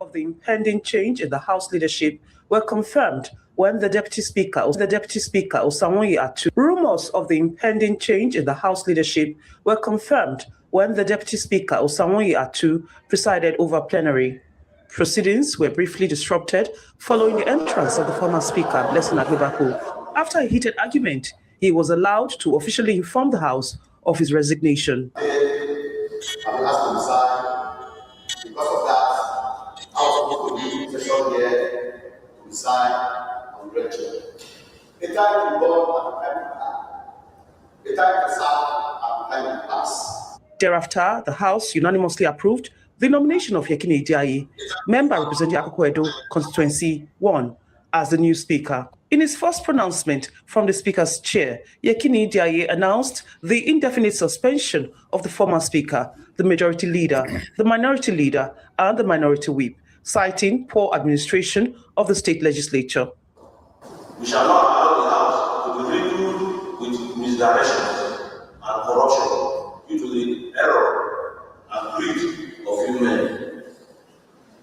of the impending change in the House leadership were confirmed when the Deputy Speaker, Osamoyi Atu. Rumors of the impending change in the House leadership were confirmed when the Deputy Speaker, Osamoyi Atu, presided over plenary. Proceedings were briefly disrupted following the entrance of the former Speaker, Blessing Agbebaku. After a heated argument, he was allowed to officially inform the House of his resignation. I will ask to resign. Because of that, I was supposed to leave the session here to resign on rupture. A time to go and a time to serve and time to pass. Thereafter, the House unanimously approved the nomination of Yekini Idiaye, member representing Akoko Edo Constituency 1, as the new Speaker. In his first pronouncement from the Speaker's chair, Yekini Idiaye announced the indefinite suspension of the former Speaker, the Majority Leader, the Minority Leader, and the Minority Whip, citing poor administration of the state legislature. We shall not allow the House to be riddled with misdirection and corruption due to the error and greed of few men.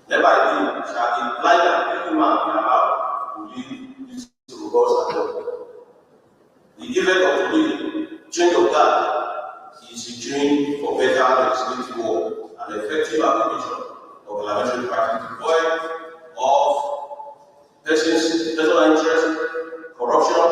Never again shall imply that any man be allowed to lead this robust agenda. The effect of today, change of that, is securing for better legislative work and effective application of parliamentary practice devoid of personal interest, corruption,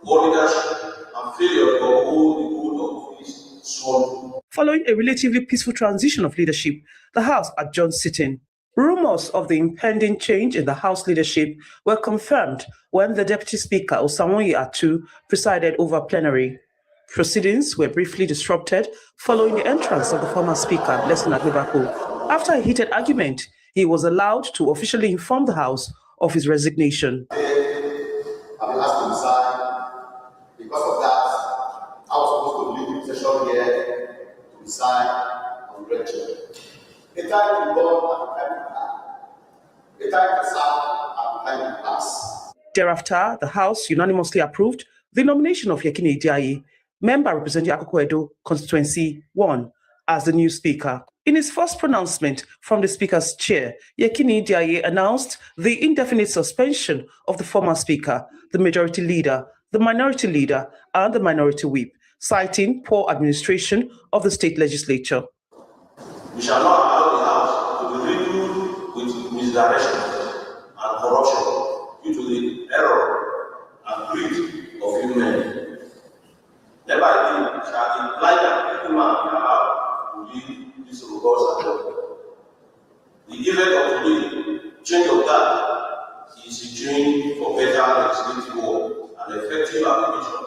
poor leadership, and failure to uphold the code of office sworn. Following a relatively peaceful transition of leadership, the House adjourned sitting. Rumors of the impending change in the House leadership were confirmed when the Deputy Speaker, Osamoyi Atu, presided over plenary. Proceedings were briefly disrupted following the entrance of the former Speaker, Blessing Agbebaku. After a heated argument, he was allowed to officially inform the House of his resignation. I will ask to resign. Because of that, I was supposed to leave the session here to resign on rupture. A time to go and time to pass. A time to serve and time to pass. Thereafter, the House unanimously approved the nomination of Yekini Idiaye, member representing Akoko Edo Constituency 1, as the new Speaker. In his first pronouncement from the Speaker's chair, Yekini Idiaye announced the indefinite suspension of the former Speaker, the Majority Leader, the Minority Leader, and the Minority Whip, citing poor administration of the state legislature. We shall not allow the House to be riddled with misdirection and corruption due to the error and greed of few men. Never again shall imply that any man be allowed to lead this robust agenda. The effect of today, change of that, is securing for better legislative work and effective application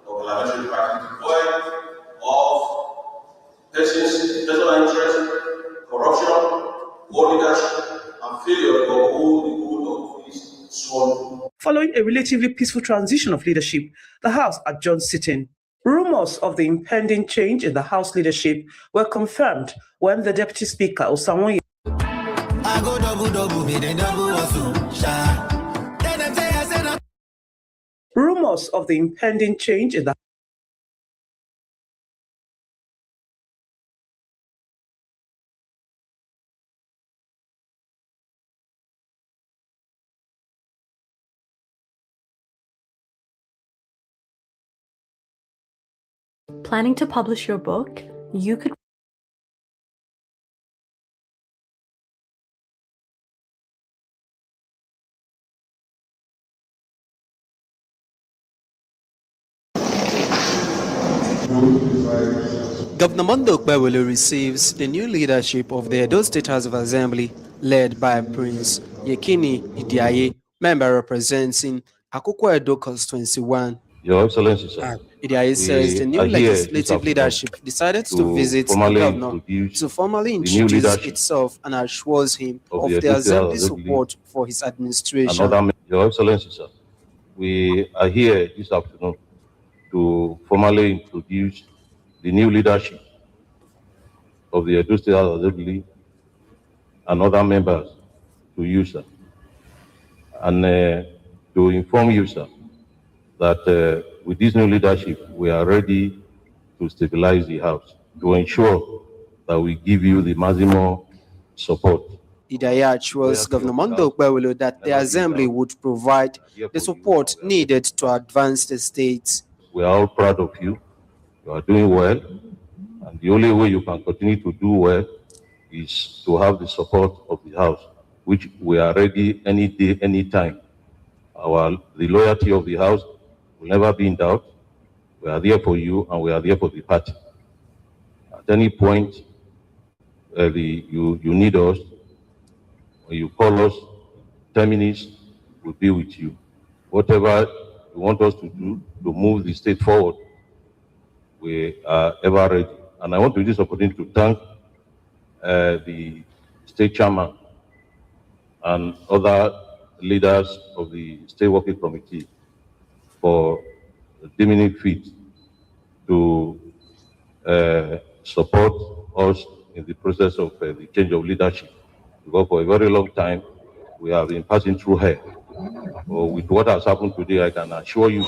of parliamentary practice devoid of personal interest, corruption, poor leadership, and failure to uphold the code of office sworn. Following a relatively peaceful transition of leadership, the House adjourned sitting. Rumors of the impending change in the House leadership were confirmed when the Deputy Speaker, Osamoyi. Rumors of the impending change in the Planning to publish your book? You could Governor Mondo Ogbewole receives the new leadership of the Edo State House of Assembly, led by Prince Yekini Idiaye, member representing Akoko Edo Constituency 1. Your Excellency, sir. Idiaye says the new legislative leadership decided to visit the governor to formally introduce itself and assures him of the Assembly's support for his administration. Your Excellency, sir, we are here this afternoon to formally introduce the new leadership of the Edo State Assembly and other members to you, sir, and to inform you, sir, that with this new leadership, we are ready to stabilize the House, to ensure that we give you the maximum support Idiaye assures Governor Monday Okpebholo that the assembly would provide the support needed to advance the state. We are all proud of you. You are doing well. And the only way you can continue to do well is to have the support of the House, which we are ready any day, any time. The loyalty of the House will never be in doubt. We are there for you, and we are there for the party. At any point, you need us, when you call us, 10 minutes, we'll be with you. Whatever you want us to do to move the state forward, we are ever ready. And I want to use this opportunity to thank the state chairman and other leaders of the state working committee for deeming it fit to support us in the process of the change of leadership. Because for a very long time, we have been passing through hell. With what has happened today, I can assure you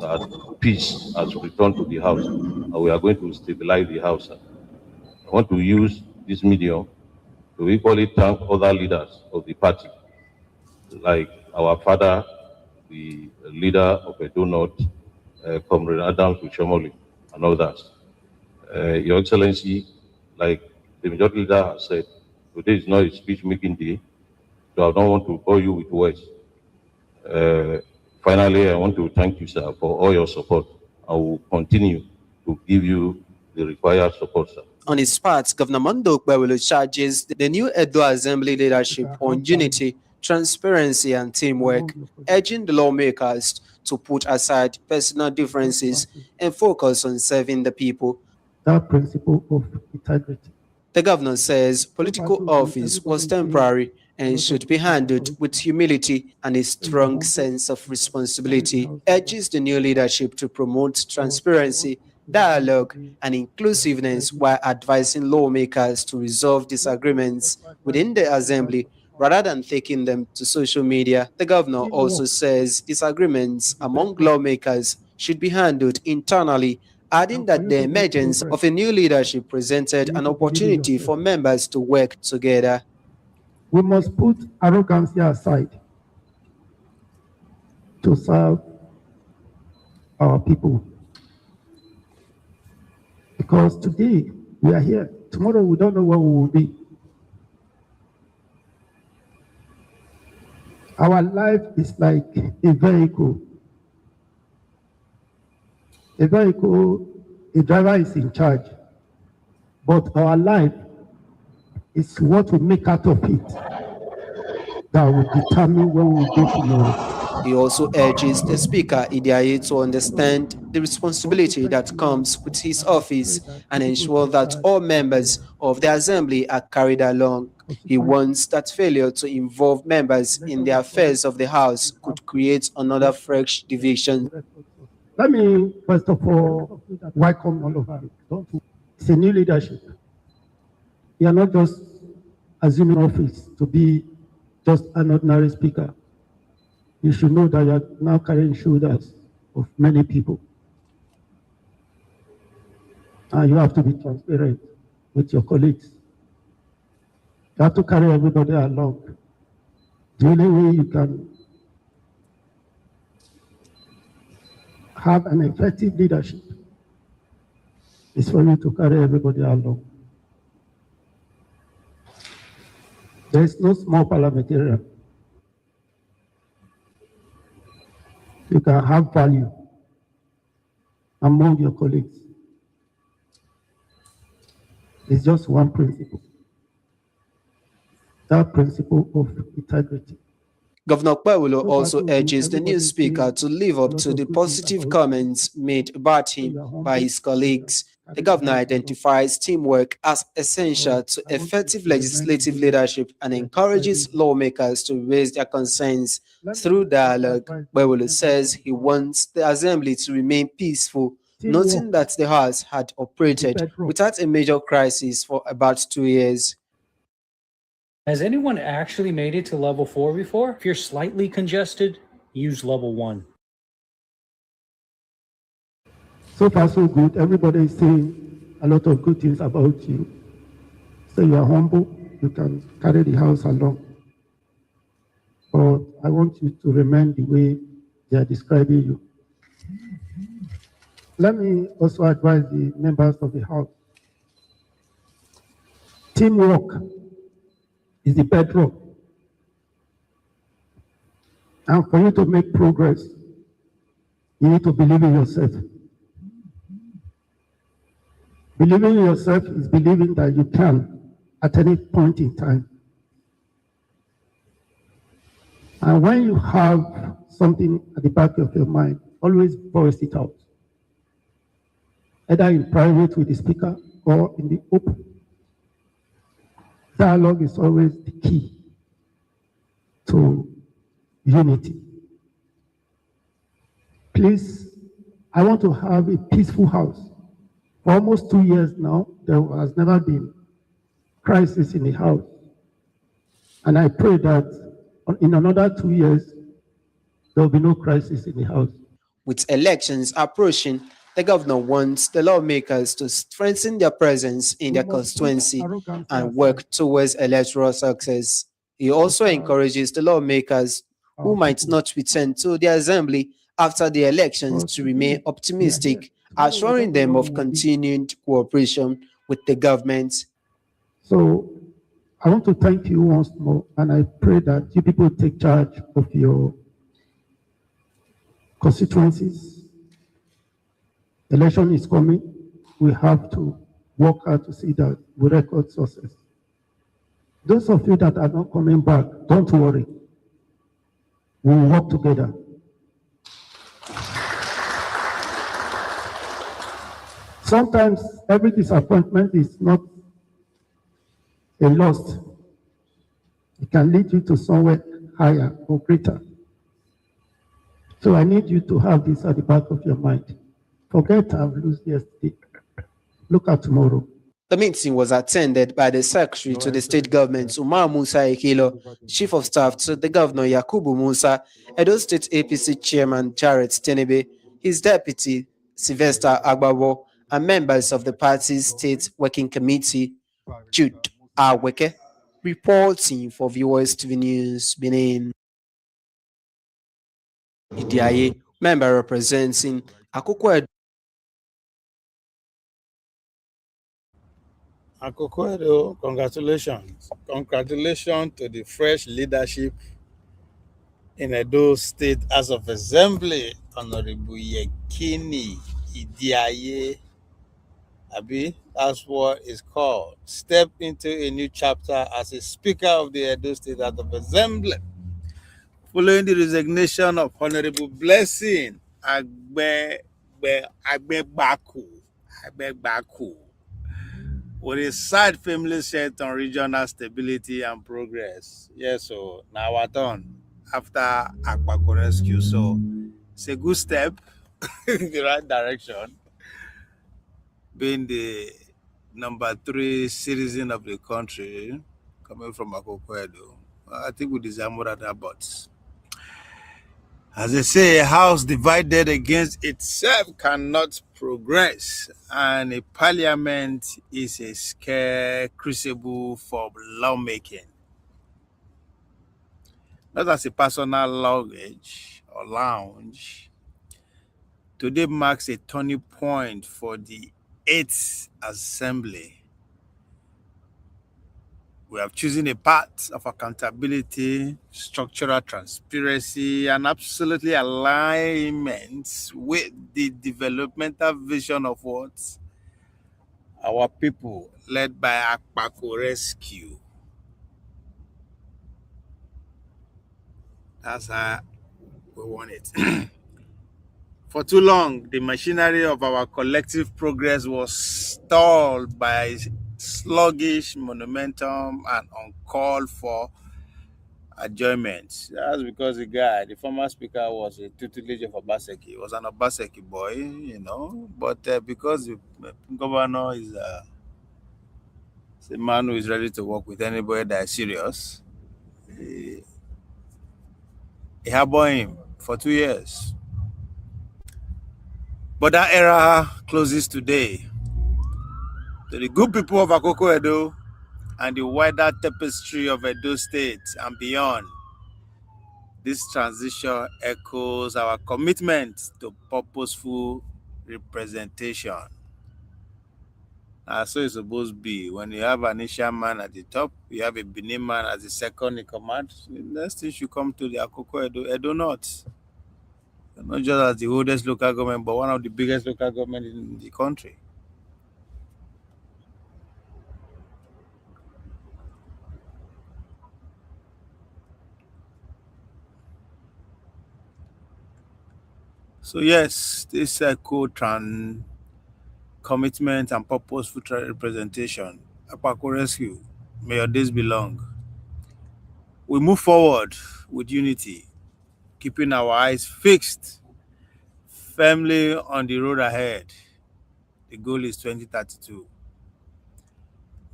that peace has returned to the House, and we are going to stabilize the House. I want to use this medium to equally thank other leaders of the party, like our father, the leader of Edo North, Comrade Adams Ushomoli, and others. Your Excellency, like the majority leader has said, today is not a speech-making day, so I don't want to bore you with words. Finally, I want to thank you, sir, for all your support. I will continue to give you the required support, sir. On his part, Governor Monday Okpebholo charges the new Edo Assembly leadership on unity, transparency, and teamwork, urging the lawmakers to put aside personal differences and focus on serving the people. That principle of integrity. The governor says political office was temporary and should be handled with humility and a strong sense of responsibility. Urges the new leadership to promote transparency, dialogue, and inclusiveness while advising lawmakers to resolve disagreements within the assembly rather than taking them to social media. The governor also says disagreements among lawmakers should be handled internally, adding that the emergence of a new leadership presented an opportunity for members to work together. We must put arrogance aside to serve our people. Because today we are here, tomorrow we don't know where we will be. Our life is like a vehicle. A vehicle, a driver is in charge, but our life is what we make out of it that will determine where we go tomorrow. He also urges the Speaker, Idiaye, to understand the responsibility that comes with his office and ensure that all members of the Assembly are carried along. He warns that failure to involve members in the affairs of the House could create another fresh division. Let me, first of all, welcome all of you. It's a new leadership. You are not just assuming office to be just an ordinary speaker. You should know that you are now carrying shoulders of many people. And you have to be transparent with your colleagues. You have to carry everybody along. The only way you can have an effective leadership is for you to carry everybody along. There is no small parliamentarian. You can have value among your colleagues. It's just one principle. That principle of integrity. Governor Okpebholo also urges the new speaker to live up to the positive comments made about him by his colleagues. The governor identifies teamwork as essential to effective legislative leadership and encourages lawmakers to raise their concerns through dialogue. Okpebholo says he wants the assembly to remain peaceful, noting that the House had operated without a major crisis for about 2 years. Has anyone actually made it to level 4 before? If you're slightly congested, use level 1. So far, so good. Everybody is saying a lot of good things about you. So you are humble, you can carry the house along. But I want you to remain the way they are describing you. Let me also advise the members of the House. Teamwork is the bedrock. And for you to make progress, you need to believe in yourself. Believing in yourself is believing that you can at any point in time. And when you have something at the back of your mind, always voice it out, either in private with the speaker or in the open. Dialogue is always the key to unity. Please, I want to have a peaceful house. For almost 2 years now, there has never been crisis in the house. And I pray that in another 2 years, there will be no crisis in the house. With elections approaching, the governor wants the lawmakers to strengthen their presence in their constituency and work towards electoral success. He also encourages the lawmakers who might not return to the assembly after the elections to remain optimistic, assuring them of continued cooperation with the government. So I want to thank you once more, and I pray that you people take charge of your constituencies. Election is coming. We have to work hard to see that we record success. Those of you that are not coming back, don't worry. We will work together. Sometimes every disappointment is not a loss. It can lead you to somewhere higher or greater. So I need you to have this at the back of your mind. Forget I've lost yesterday. Look at tomorrow. The meeting was attended by the Secretary to the State Government, Umar Musa Ekilo, Chief of Staff to the Governor Yakubu Musa, Edo State APC Chairman Jared Tenebe, his Deputy Sylvester Agbebaku, and members of the party's State Working Committee. Jude Aweke, reporting for Viewers TV News, Benin. Idiaye, member representing Akoko Edo. Akoko Edo, congratulations. Congratulations to the fresh leadership in Edo State House of Assembly, Honorable Yekini Idiaye. Abi, that's what it's called. Step into a new chapter as a Speaker of the Edo State House of Assembly. Following the resignation of Honorable Blessing Agbebaku, with a sad family set on regional stability and progress. Yes, so now our turn after Agbebaku rescue. So it's a good step in the right direction. Being the number 3 citizen of the country, coming from Akoko Edo, I think we deserve more than that, but as they say, a house divided against itself cannot progress, and a parliament is a scare crucible for lawmaking. Not as a personal luggage or lounge, today marks a turning point for the 8th Assembly. We have chosen a path of accountability, structural transparency, and absolutely alignment with the developmental vision of what our people, led by Agbebaku Rescue. That's how we want it. For too long, the machinery of our collective progress was stalled by sluggish momentum and uncalled for adjournments. That's because the former speaker, was a tutelage of Obaseki. He was an Obaseki boy, but because the governor is a man who is ready to work with anybody that is serious, he harbored him for 2 years. But that era closes today. To the good people of Akoko Edo, and the wider tapestry of Edo State and beyond. This transition echoes our commitment to purposeful representation. So it's supposed to be. When you have an Asian man at the top, you have a Benin man as the second in command. The next thing should come to the Akoko Edo North. Not just as the oldest local government, but one of the biggest local government in the country. So yes, this co-trans commitment and purposeful representation. Akoko Rescue, may your days be long. We move forward with unity, keeping our eyes fixed firmly on the road ahead. The goal is 2032.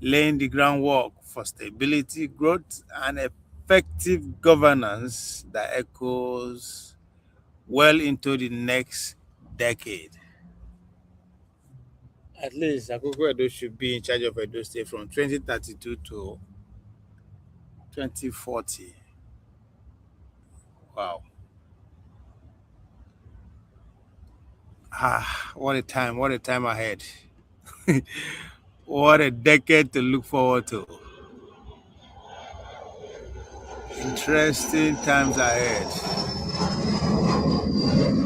Laying the groundwork for stability, growth, and effective governance that echoes well into the next decade. At least Akoko Edo should be in charge of Edo State from 2032 to 2040. Wow. What a time ahead. What a decade to look forward to. Interesting times ahead.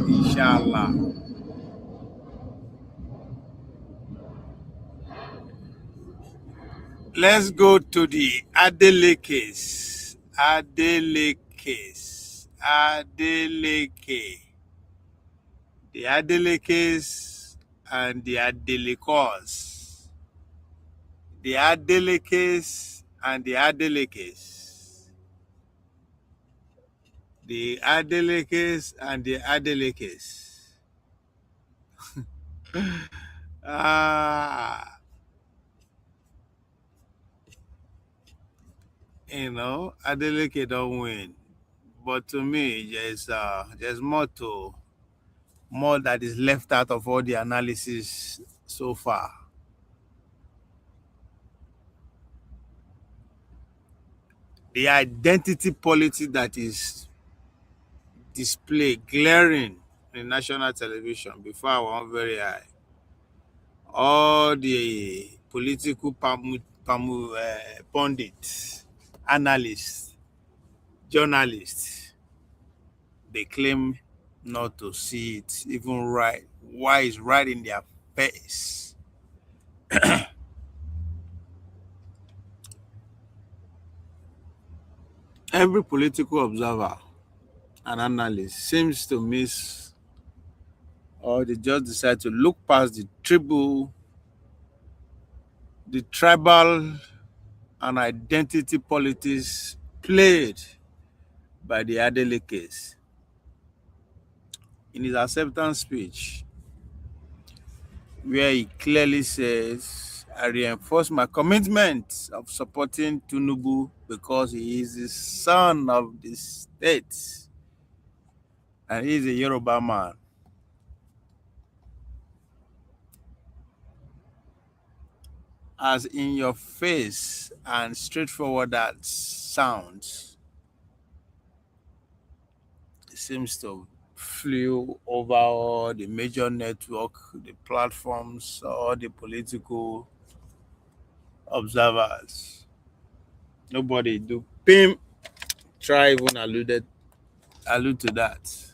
Inshallah. Let's go to the Adele case. Adeleke. The Adele case and the Adele cause. The Adele case and the Adele case. The Adele case and the Adele case. Adeleke don't win. But to me, there's more that is left out of all the analysis so far. The identity politics that is displayed, glaring in national television before our own very eye. All the political pundits, analysts, journalists, they claim not to see it, even right. Why it's right in their face. Every political observer and analyst seems to miss, or they just decide to look past the tribal and identity politics played by the Adele case. In his acceptance speech, where he clearly says, I reinforce my commitment of supporting Tinubu because he is the son of the state and he is a Yoruba man. As in your face and straightforward that sounds, it seems to flew over all the major network, the platforms, all the political observers. Nobody do try even allude to that.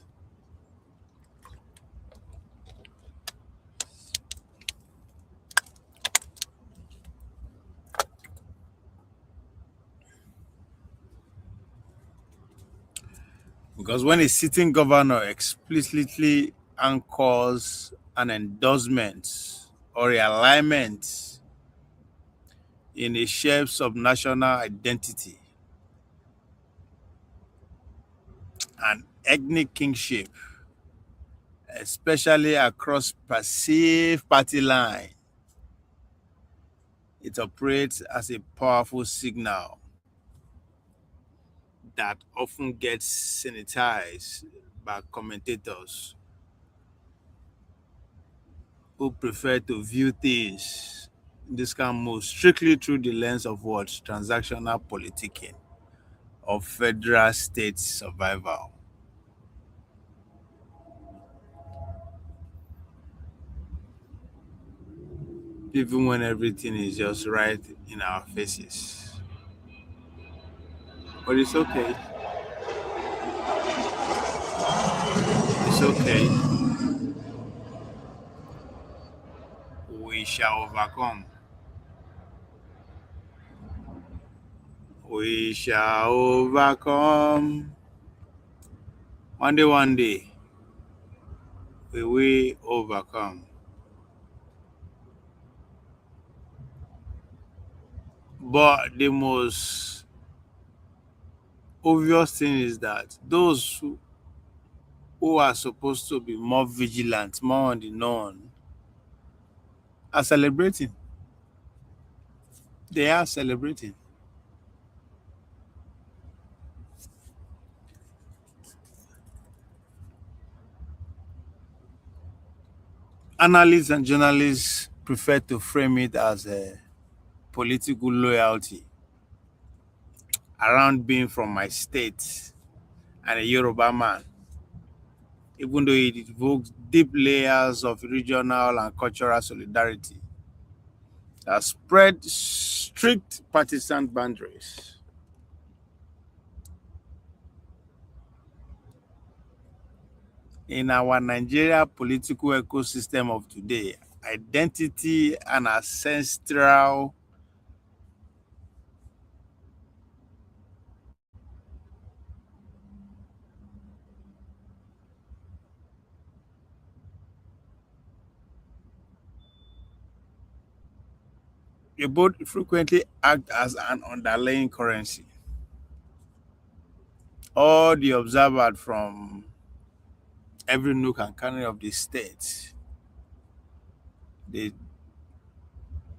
Because when a sitting governor explicitly anchors an endorsement or realignment in a shared subnational identity and ethnic kingship, especially across perceived party line, it operates as a powerful signal that often gets sanitized by commentators who prefer to view things this can move strictly through the lens of what? Transactional politicking of federal state survival. Even when everything is just right in our faces. But it's okay. It's okay. We shall overcome. We shall overcome. One day, we will overcome. But the most obvious thing is that those who are supposed to be more vigilant, more on the known, are celebrating. They are celebrating. Analysts and journalists prefer to frame it as a political loyalty around being from my state and a Yoruba man, even though it evokes deep layers of regional and cultural solidarity that spread strict partisan boundaries. In our Nigeria political ecosystem of today, identity and ancestral they both frequently act as an underlying currency. All the observers from every nook and corner of the state, they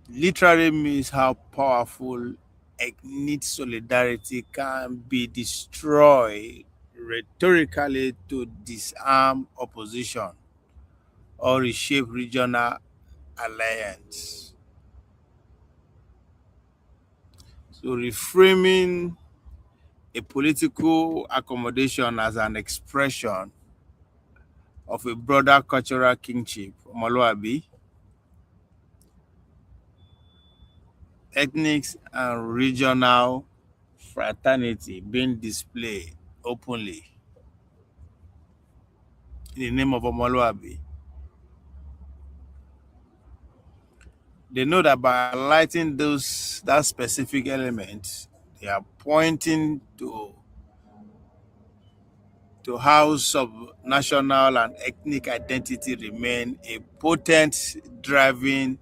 literally means how powerful ethnic solidarity can be destroyed rhetorically to disarm opposition or reshape regional alliance. So reframing a political accommodation as an expression of a broader cultural kingship, Omoluabi, ethnic and regional fraternity being displayed openly in the name of Omoluabi. They know that by highlighting that specific element, they are pointing to how subnational and ethnic identity remain a potent driving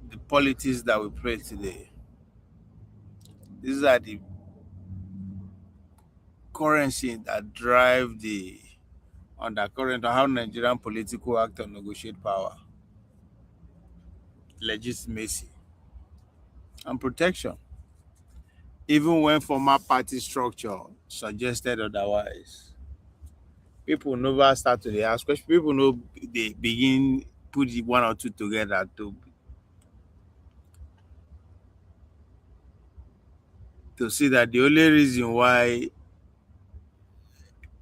the politics that we play today. These are the currency that drive the undercurrent of how Nigerian political actors negotiate power, legitimacy, and protection, even when former party structure suggested otherwise. People never start to ask questions. People know they begin put the one or two together to see that the only reason why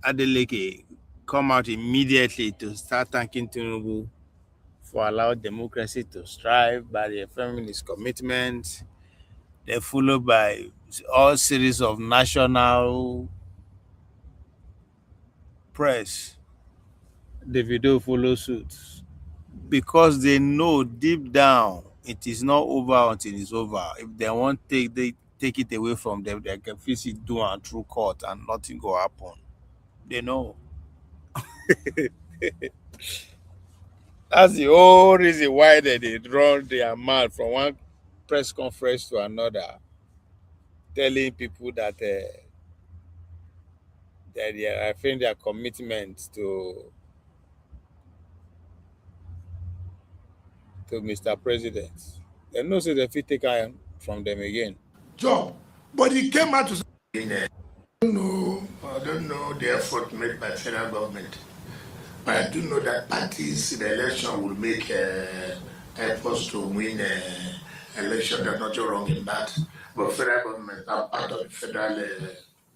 Adeleke come out immediately to start thanking Tinubu for allowing democracy to strive by the feminist commitment, they're followed by all series of national press. Davido follow suit because they know deep down it is not over until it's over. If they want they take it away from them, they can fix it do and through court and nothing go happen. They know. That's the whole reason why they run their mouth from one press conference to another, telling people that that they are affirming their commitment to Mr. President. They know say they fit take iron from them again. Job, but he came out to say, I don't know the effort made by federal government But I do know that parties in the election will make efforts to win election. There's nothing wrong in that. But federal government, I'm part of the federal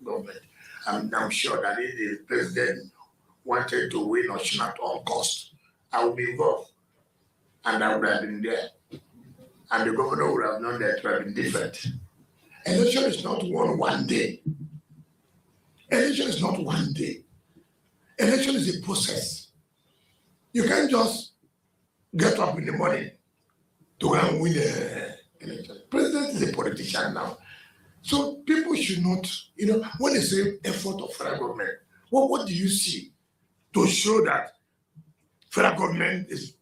government. I'm sure that if the president wanted to win Osun at all cost, I would be involved. And I would have been there. And the governor would have known that it would have been different. Election is not won one day. Election is not one day. Election is a process. You can't just get up in the morning to go and win the election. President is a politician now. So people should not, when they say effort of federal government, what do you see to show that federal government is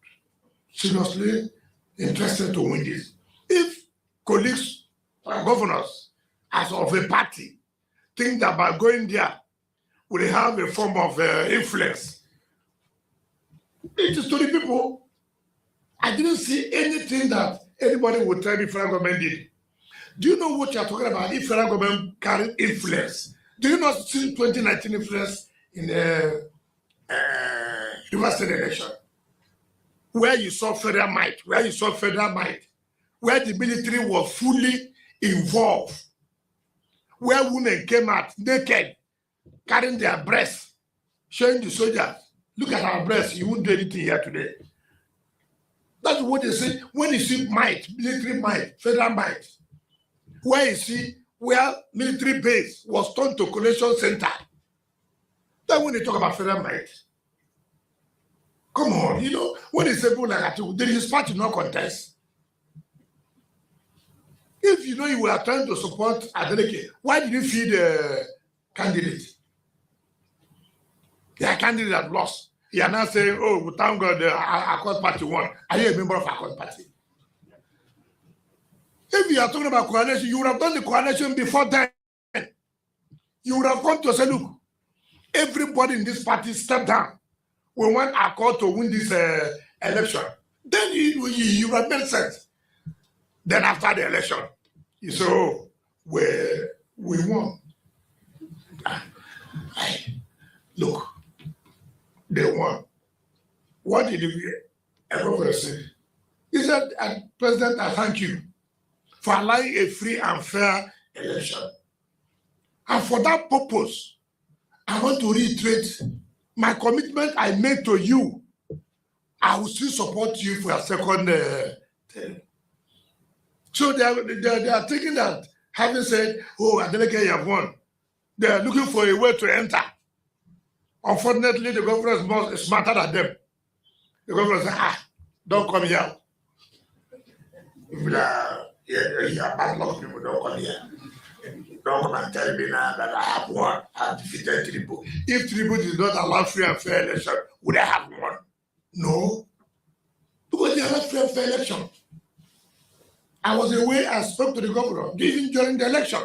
seriously interested to win this? If colleagues and governors, as of a party, think that by going there, will have a form of influence, it is to the people. I didn't see anything that anybody would tell me federal government did. Do you know what you're talking about? If federal government carried influence, do you not see 2019 influence in the River State election? Where you saw federal might, where the military was fully involved, where women came out naked, carrying their breasts, showing the soldiers, look at our breasts, you won't do anything here today. That's what they say. When you see might, military might, federal might, where you see where military base was turned to collation center, then when they talk about federal might, come on, when they say people like that, there is party no contest. If you were trying to support Adeleke, why did you feed the candidate? Their candidate that lost. You are now saying, oh, thank God the Accord Party won. Are you a member of Accord Party? If you are talking about coalition, you would have done the coalition before then. You would have come to say, look, everybody in this party stepped down. We want Accord to win this election. Then you would have made sense. Then after the election, you say, oh, we won. Look, they won. What did everybody say? He said, President, I thank you for allowing a free and fair election. And for that purpose, I want to reiterate my commitment I made to you. I will still support you for a second term. So they are thinking that, having said, oh, Adeleke, you have won, they are looking for a way to enter. Unfortunately, the government is smarter than them. The government says, don't come here. You are bad luck people, don't come here. Don't come and tell me now that I have won. I have defeated Tribu. If Tribu did not allow free and fair election, would I have won? No. Because they allowed free and fair election. I was away, I spoke to the governor, even during the election.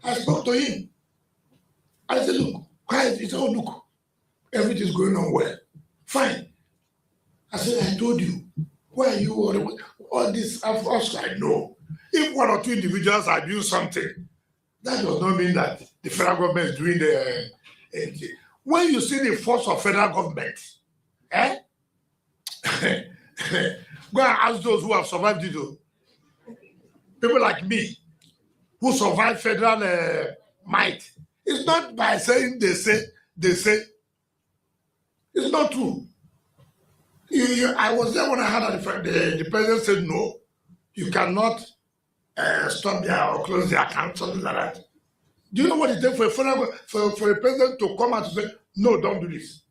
I spoke to him. I said, look, quiet. He said, oh, look, everything's going on well. Fine. I said, I told you. Why are you worried? All this, of course, I know. If one or two individuals are doing something, that does not mean that the federal government is doing the when you see the force of federal government, go and ask those who have survived it. People like me, who survived federal might. It's not by saying they say. It's not true. I was there when I heard that the president said, no, you cannot stop their or close their account, something like that. Do you know what it takes for a president to come out to say, no, don't do this?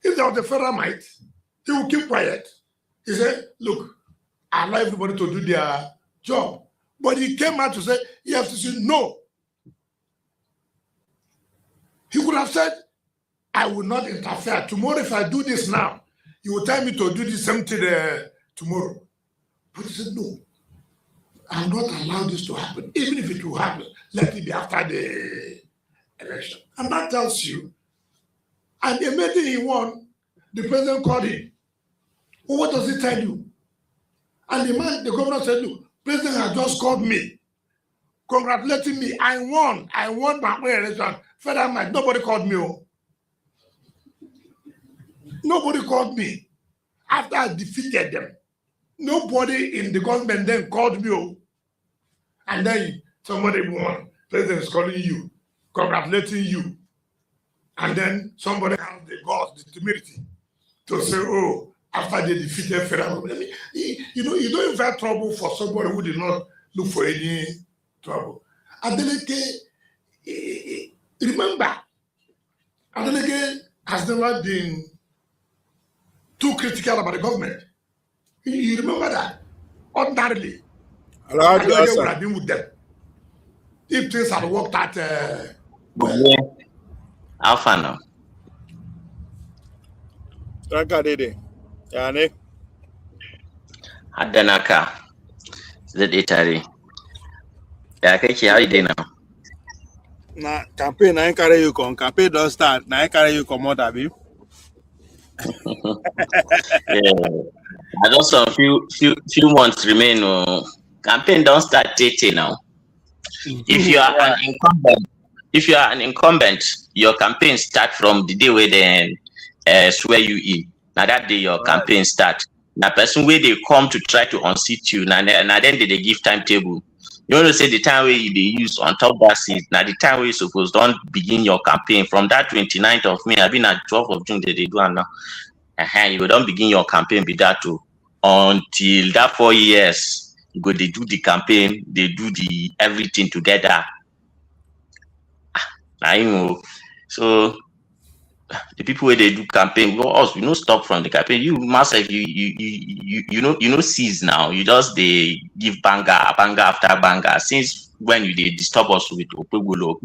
If there was a federal might, he would keep quiet. He said, look, I allow everybody to do their job. But he came out to say, you have to say no. He could have said, I will not interfere. Tomorrow, if I do this now, you will tell me to do the same thing tomorrow. But he said, no, I will not allow this to happen. Even if it will happen, let it be after the election. And that tells you, and immediately he won, the president called him. Well, what does he tell you? And the governor said, look, president has just called me, congratulating me. I won my own election. Federal might, nobody called me. Nobody called me. After I defeated them, nobody in the government then called me. Oh. And then somebody won. President is calling you, congratulating you. And then somebody has the guts, the humility to say, oh, after they defeated federal government. I mean, you don't invite trouble for somebody who did not look for any trouble. Adeleke, remember, Adeleke has never been too critical about the government. You remember that? Ordinarily, Adeleke would have been with them. If things had worked out well. Yeah. Alpha now. Adanaka. The data. Yeah, how you doing now? Na campaign na carry you come. Campaign don't start. Na carry you come out, abi. Yeah. I just some few months remain. Campaign don't start dating now. If you are an incumbent, your campaign start from the day where they swear you in. Now that day your campaign start. Now person where they come to try to unseat you. Now then they give timetable. You want to say the time where you they use on top that seat. Now the time where you supposed don't begin your campaign from that 29th of May. I've been at 12th of June. They do and now. You don't begin your campaign with that too until that 4 years. You go, they do the campaign, they do the everything together. I know. So the people where they do campaign, we no stop from the campaign. You myself, you know cease now. You just they give banger after banger. Since when you they disturb us with Okpegbolo,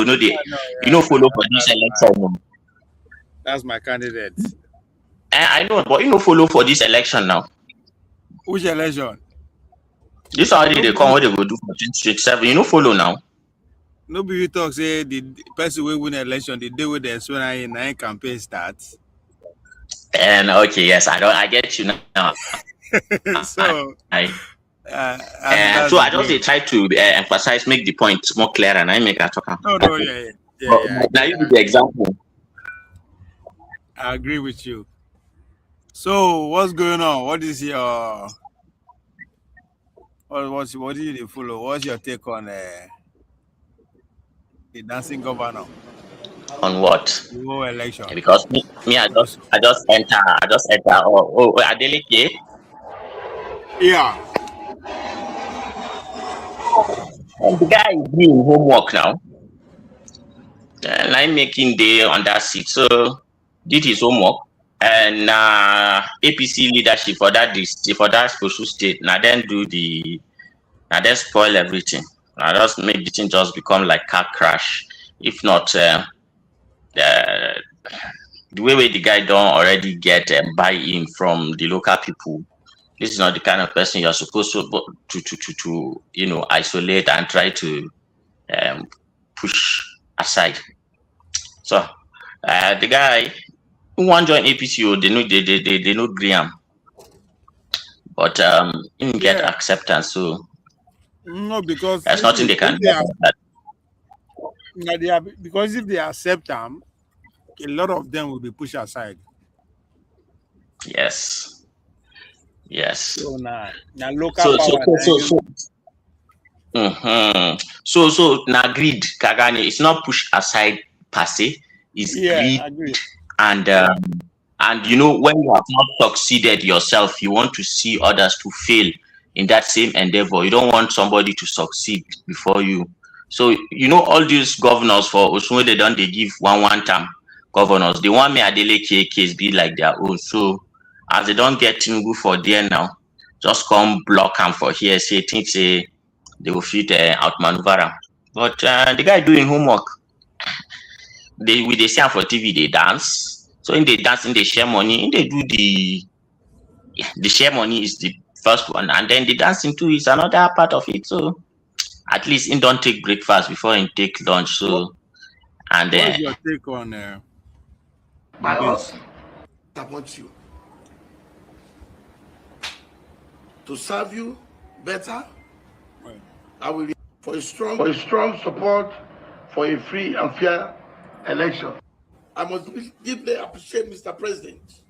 no they you know follow for this election. That's my candidate. I know, but you know follow for this election now. Which election? This already they come what they will do for 2027. You know follow now. Nobody talk say the person will win election the day with the swear in nine campaign starts. And okay, yes, I get you now. So so I just try to emphasize, make the point more clear, and I make a talk. No, yeah. Now you give the example. I agree with you. So what's going on? What is your what did you follow? What's your take on the dancing governor? On what? The whole election. Because me I just enter. Oh, Adeleke. Yeah. And the guy is doing homework now. And I'm making day on that seat. So did his homework. And APC leadership for that special state. Now then then spoil everything. Now just make the thing just become like car crash. If not, the way the guy don't already get buy-in from the local people. This is not the kind of person you're supposed to isolate and try to push aside. So the guy who want join APCO, they know Graham, but didn't get acceptance. So no, because there's nothing they can do. Because if they accept them, a lot of them will be pushed aside. Yes. So now local power. So now greed, Kagani, it's not pushed aside per se. It's greed, and when you have not succeeded yourself, you want to see others to fail in that same endeavor. You don't want somebody to succeed before you. So all these governors for Osun, they give one term governors. They want me Adeleke case be like their own. So as they don't get Tinubu for there now, just come block them for here. Think they will fit outmaneuver them. But the guy doing homework. They see for TV, they dance. So in they dance, in they share money, in they do the share money is the first one, and then the dancing too is another part of it. So at least in don't take breakfast before in take lunch. So and what's your take on this? I want you to serve you better. I will for a strong support for a free and fair election. I must deeply appreciate Mr. President,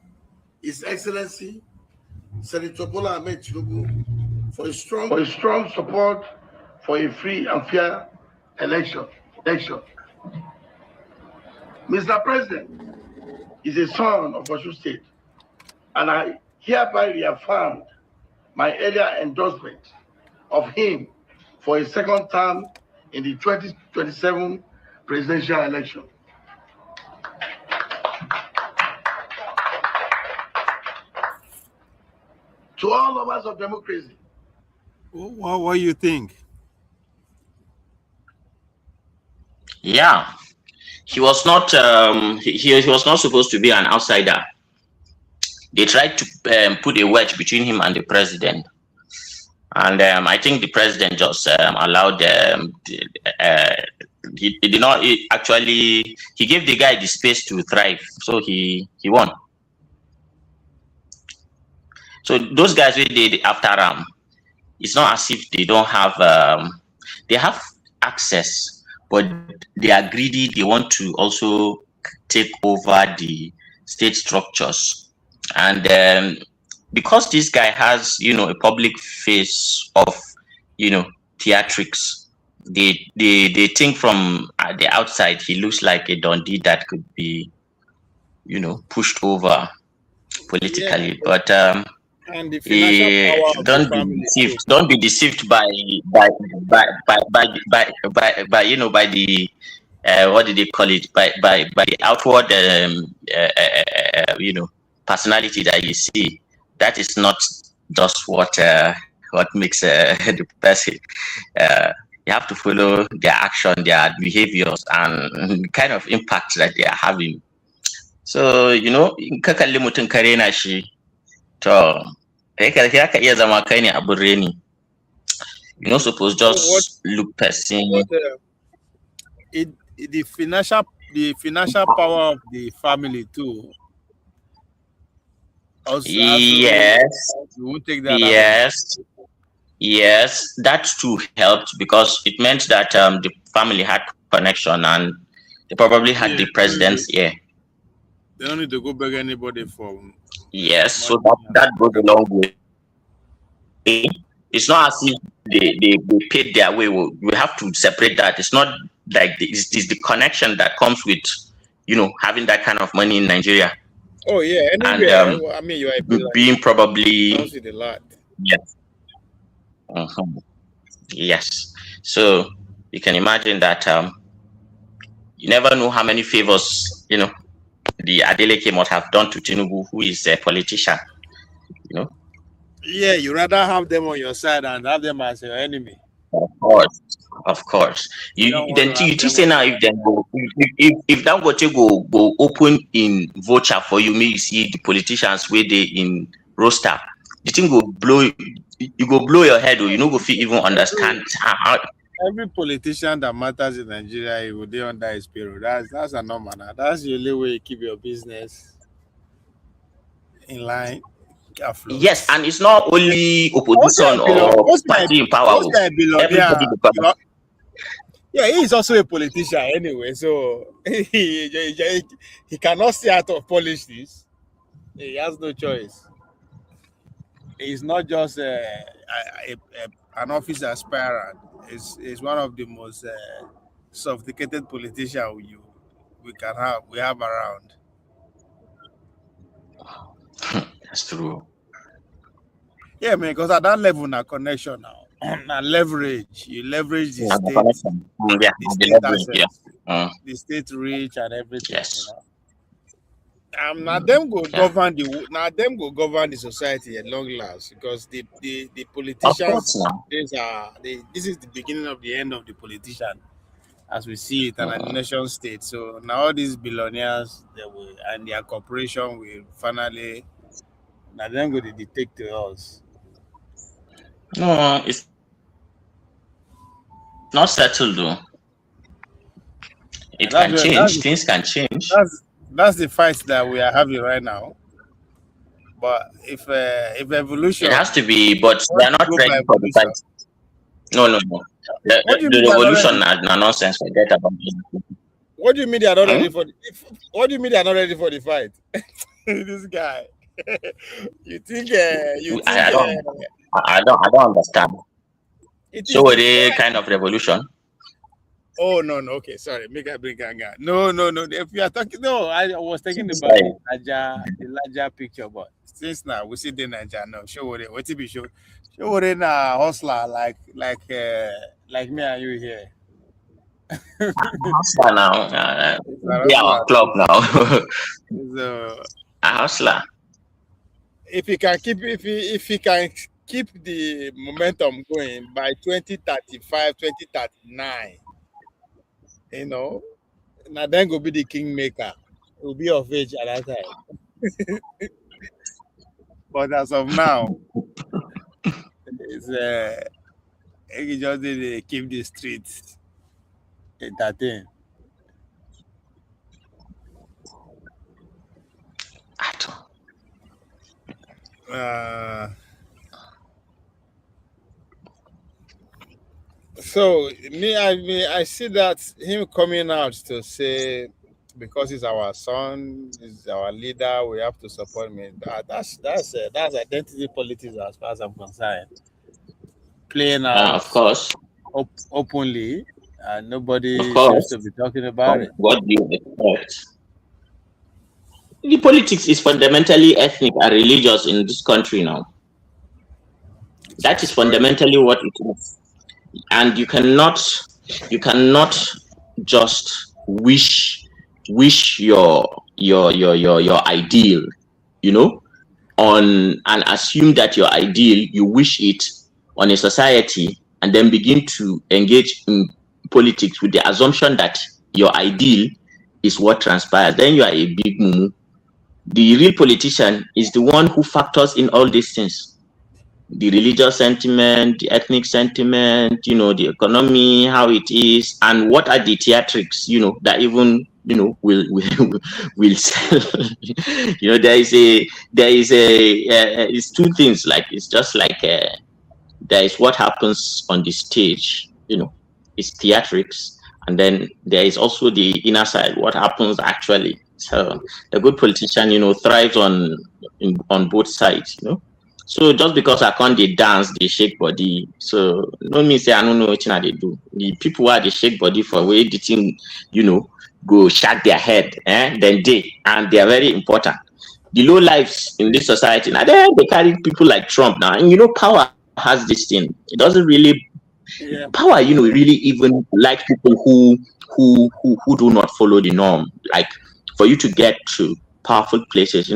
His Excellency, Senator Bola Ahmed Tinubu, for his strong support for a free and fair election. Mr. President is a son of Osun State, and I hereby reaffirmed my earlier endorsement of him for a second term in the 2027 presidential election. To all lovers of democracy, What do you think? Yeah, he was not. He was not supposed to be an outsider. They tried to put a wedge between him and the president, and I think the president just allowed them. He did not actually. He gave the guy the space to thrive, so he won. So those guys who did after it's not as if they don't have. They have access, but they are greedy. They want to also take over the state structures, and because this guy has, a public face of, theatrics, they think from the outside he looks like a dundee that could be, pushed over politically. Yeah. But and the financial power don't be deceived. Don't be deceived by the what did they call it, by the outward personality that you see. That is not just what makes the person. You have to follow their action, their behaviors, and the kind of impact that they are having. So in kakalli mutum kare na shi to kai ka iya zama kai ne abun reni. You don't suppose just look person. The financial power of the family too. Also, yes. You won't take that. Yes, that too helped because it meant that the family had connection and they probably had the president's ear. They don't need to go beg anybody for. Yes, so that goes a long way. It's not as if they paid their way. We have to separate that. It's not like it's the connection that comes with, having that kind of money in Nigeria. Oh yeah, anywhere. And you are being probably comes with a lot. Yes. Yes. So you can imagine that you never know how many favors the Adeleke must have done to Tinubu, who is a politician. Yeah, you rather have them on your side and have them as your enemy. Of course. You say now if that were to go open in voucher for you, may you see the politicians where they in roster. The thing go blow. You go blow your head, or you go feel even understand how. Every politician that matters in Nigeria, you will be under his payroll. That's a normal. That's the only way you keep your business in line. Yes, and it's not only opposition or party in power. Yeah, he is also a politician anyway, so he cannot stay out of politics. He has no choice. He's not just an office aspirant. He's one of the most sophisticated politicians we have around. That's true. Yeah, man, because at that level, now connection now, now leverage. You leverage the state, the state reach and everything. Yes. Now them go govern the society at long last, because the politicians this is the beginning of the end of the politician, as we see it, and a nation state. So now all these billionaires and their corporation will finally now them go to dictate to us. No, it's not settled though. It can change. Things can change. That's the fight that we are having right now. But if evolution, it has to be, but they are not ready for the fight. No. The revolution is nonsense. Forget about it. What do you mean they are not ready for? What do you mean they are not ready for the fight? This guy. You think? I don't understand. So were they kind of revolution? Oh no. Okay, sorry. Make a bring ganga. No. If you are talking, no, I was thinking about the larger picture, but since now we see the Niger now. Show what it be show what in hustler like me and you here. Hustler now. They are our club now. So, a hustler. If he can keep the momentum going by 2035, 2039, you know, now then go be the kingmaker. Will be of age at that time. But as of now, it's he just did keep the streets entertained. So I see that him coming out to say because he's our son, he's our leader, we have to support him. That's identity politics as far as I'm concerned. Playing out, of course, openly, and nobody seems to be talking about it. What do you expect? The politics is fundamentally ethnic and religious in this country now. That is fundamentally what it is. And you cannot just wish your ideal, on and assume that your ideal, you wish it on a society and then begin to engage in politics with the assumption that your ideal is what transpires. Then you are a big mumu. The real politician is the one who factors in all these things. The religious sentiment, the ethnic sentiment, the economy, how it is, and what are the theatrics, that even, will sell. It's two things. Like, it's just like there is what happens on the stage, it's theatrics, and then there is also the inner side, what happens actually. So a good politician, thrives on both sides, So just because I can't dance, they shake body. So don't mean say I don't know what they do. The people who are they shake body for way the thing, go shake their head, then and they are very important. The low lives in this society now, they carry people like Trump now, and power has this thing. It doesn't really power, really even like people who do not follow the norm. Like, for you to get to powerful places,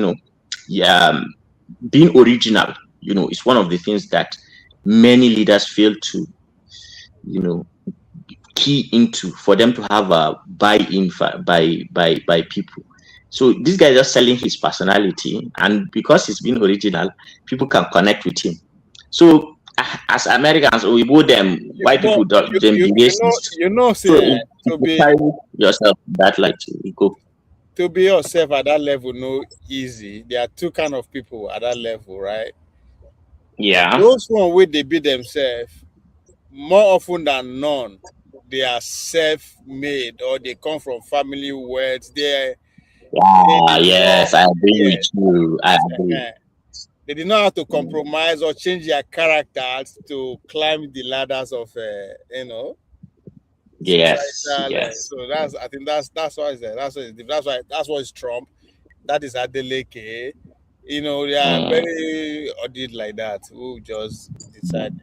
being original, is one of the things that many leaders fail to, key into for them to have a buy-in by people. So this guy is just selling his personality, and because he's been original, people can connect with him. So as Americans, we both them white people don't be racist. So be yourself that like to go. To be yourself at that level, no easy. There are two kind of people at that level, right? Yeah. Those one where they be themselves, more often than none, they are self-made or they come from family wealth. Yes, I agree with you. I agree. They did not have to compromise or change their characters to climb the ladders of, Yes. So I think that's why it's there. That's why it's Trump. That is Adeleke. They are very audit like that who just decide.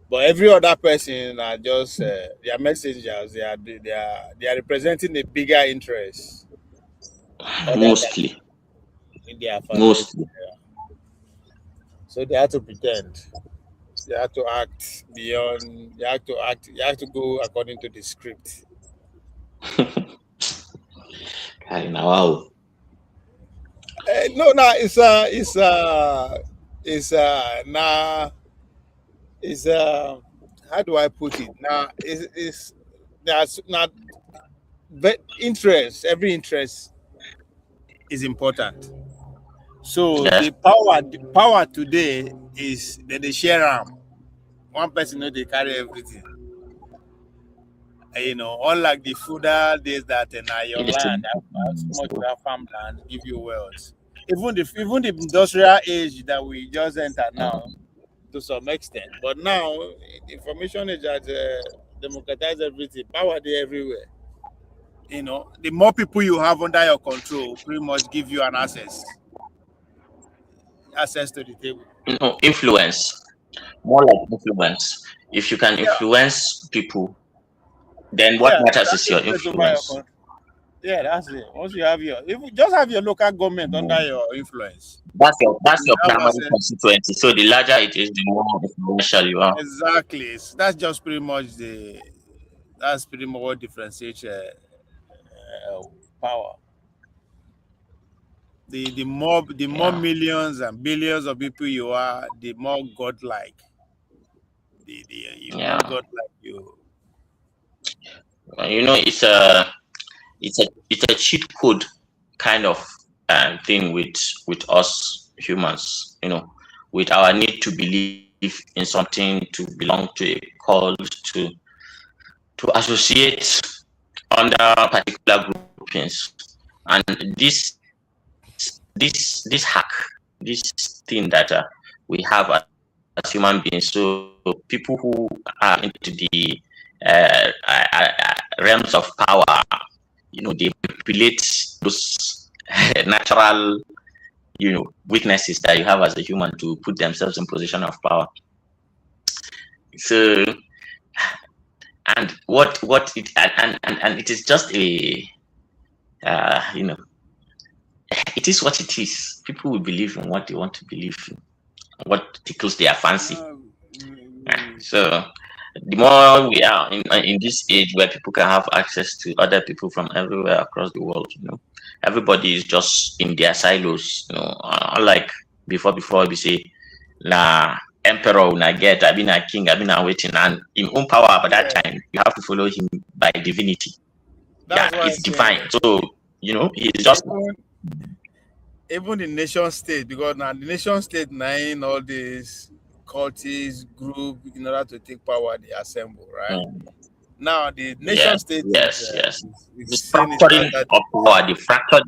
But every other person are just they are messengers. They are representing the bigger interest. Mostly. In their family. Mostly. So they have to pretend. You have to act beyond. You have to go according to the script. Wow. No, how do I put it? Now, there's not interest. Every interest is important. So the power today is that they share them. One person know they carry everything. Unlike the feudal days that in your land, how much you have farmland give you wealth. Even the industrial age that we just enter now, to some extent. But now, the information age has democratized everything. Power there everywhere. The more people you have under your control, pretty much give you an access to the table. No, influence. More like influence. If you can influence people, then what matters is your influence. Yeah, that's it. Once you have if you just have your local government under your influence. That's your primary constituency. So the larger it is, the more influential you are. Exactly. So that's just pretty much what differentiates power. The more millions and billions of people you are, the more godlike. More godlike you. It's a cheat code kind of thing with us humans. With our need to believe in something, to belong to a cult, to associate under particular groupings, and this hack, this thing that we have as human beings. So people who are into the realms of power, they manipulate those natural, weaknesses that you have as a human to put themselves in position of power. So, and it is just a, it is what it is. People will believe in what they want to believe in, what tickles their fancy. So the more we are in this age where people can have access to other people from everywhere across the world, everybody is just in their silos. Unlike before we say, "La emperor na get, I've been a king, I've been a waiting," and in own power. By that time, you have to follow him by divinity. It's divine. So he's just. Even the nation state, because now the nation state nine all these cultists group in order to take power, they assemble, right? Now the nation state is fracturing of power, the fractured.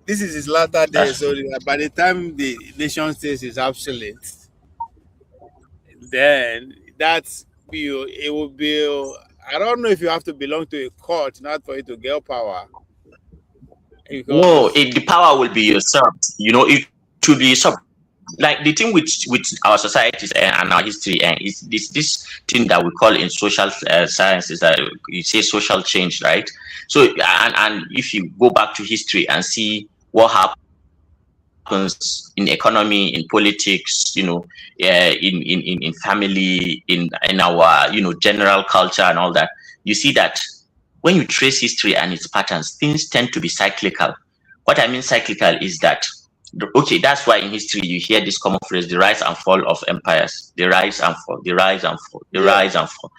This is his latter day, so by the time the nation state is obsolete, then it will be. I don't know if you have to belong to a court not for you to get power. No, the power will be usurped. It should be usurped. Like the thing with our societies and our history, is this thing that we call in social sciences that you say social change, right? So and if you go back to history and see what happens in economy, in politics, in family, in our general culture and all that, you see that when you trace history and its patterns, things tend to be cyclical. What I mean cyclical is that, okay, that's why in history you hear this common phrase, the rise and fall of empires, the rise and fall, the rise and fall, the rise and fall.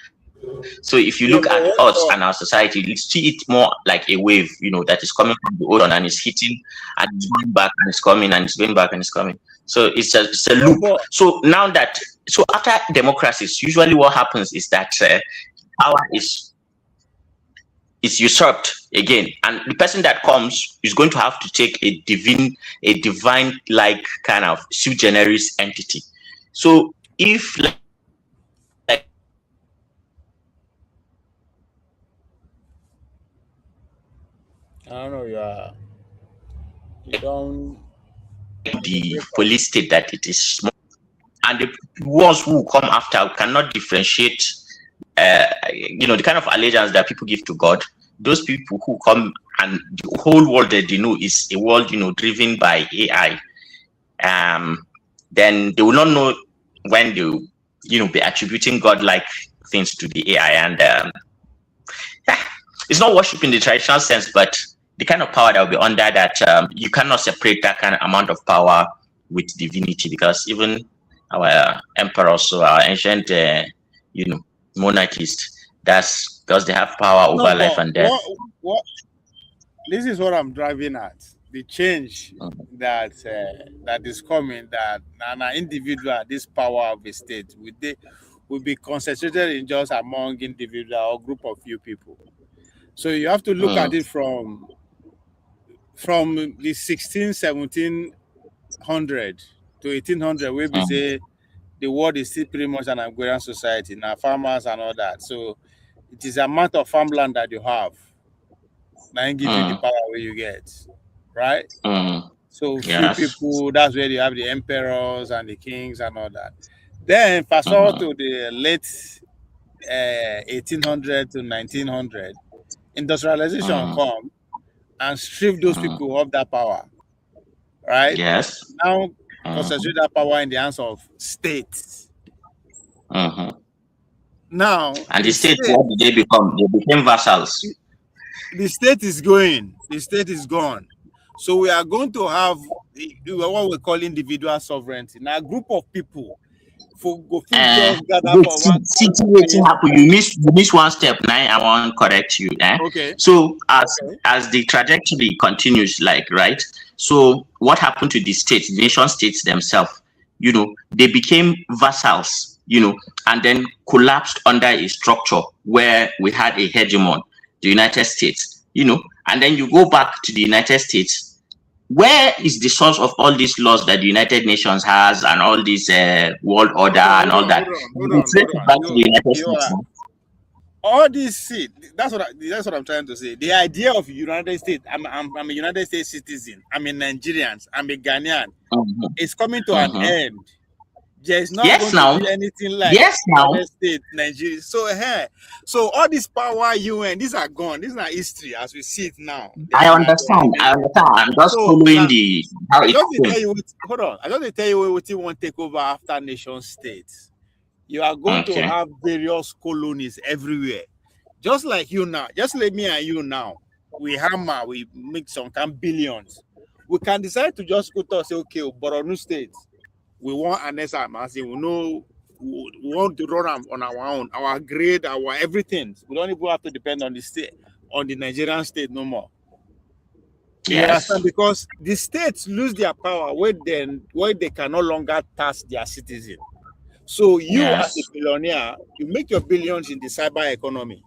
So if you look at us and our society, you see it more like a wave, that is coming from the ocean and is hitting and it's going back and it's coming and it's going back and it's coming. So it's a loop. So now so after democracies, usually what happens is that power is usurped again, and the person that comes is going to have to take a divine like kind of sui generis entity. So if I don't know, you don't the police state that it is small, and the ones who come after cannot differentiate the kind of allegiance that people give to God. Those people who come and the whole world that they know is a world, driven by AI. Then they will not know when they, be attributing God-like things to the AI. And it's not worship in the traditional sense, but the kind of power that will be under that, you cannot separate that kind of amount of power with divinity, because even our emperors, so our ancient, monarchists, that's because they have power over life and death. This is what I'm driving at. The change that is coming, that an individual, this power of a state, will be concentrated in just among individual or group of few people. So you have to look at it from the 1700 to 1800, where we say the world is still pretty much an agrarian society, now farmers and all that. So it is the amount of farmland that you have that give you the power where you get, right? So few people, that's where you have the emperors and the kings and all that. Then fast forward to the late 1800 to 1900, industrialization come and strip those people of that power, right? Yes. Now concentrate that power in the hands of states. Now, and the state, what did they become? They became vassals. The state is going. The state is gone. So we are going to have what we call individual sovereignty. Now, a group of people happen. You miss one step. Now I want to correct you. Okay. So as the trajectory continues, like, right? So what happened to the states, the nation states themselves? You know, they became vassals. You know, and then collapsed under a structure where we had a hegemon, the United States. You know, and then you go back to the United States. Where is the source of all these laws that the United Nations has and all this world order and all that? All this shit. That's what I'm trying to say. The idea of United States. I'm a United States citizen. I'm a Nigerian. I'm a Ghanaian. It's coming to an end. There's not going to be anything like United States, Nigeria. So all this power UN, these are gone. These are history as we see it now. I understand. I'm just following how it's hold on. I just want to tell you what you want to take over after nation states. You are going to have various colonies everywhere. Just like you now. Just like me and you now. We hammer, we make some kind of billions. We can decide to just go to say, okay, Borno State. We want an SMC. We know we want to run on our own, our grade, our everything. We don't even have to depend on the state, on the Nigerian state no more. You understand? Because the states lose their power where they can no longer tax their citizens. So you as a billionaire, you make your billions in the cyber economy.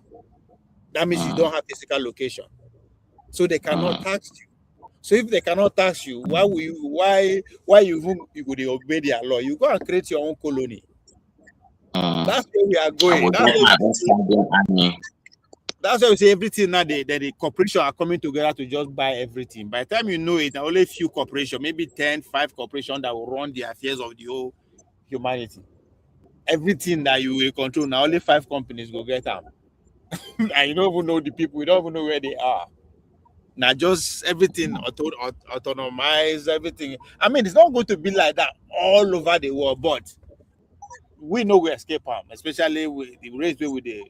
That means you don't have physical location. So they cannot tax you. So if they cannot tax you, why you would obey their law? You go and create your own colony. That's where we are going. That's why we say everything now. The corporations are coming together to just buy everything. By the time you know it, there are only a few corporations, maybe 10, 5 corporations that will run the affairs of the whole humanity. Everything that you will control now, only 5 companies will get them. And you don't even know the people. You don't even know where they are. Now, just everything autonomized, everything. I mean, it's not going to be like that all over the world, but we know we escape them, especially with the race we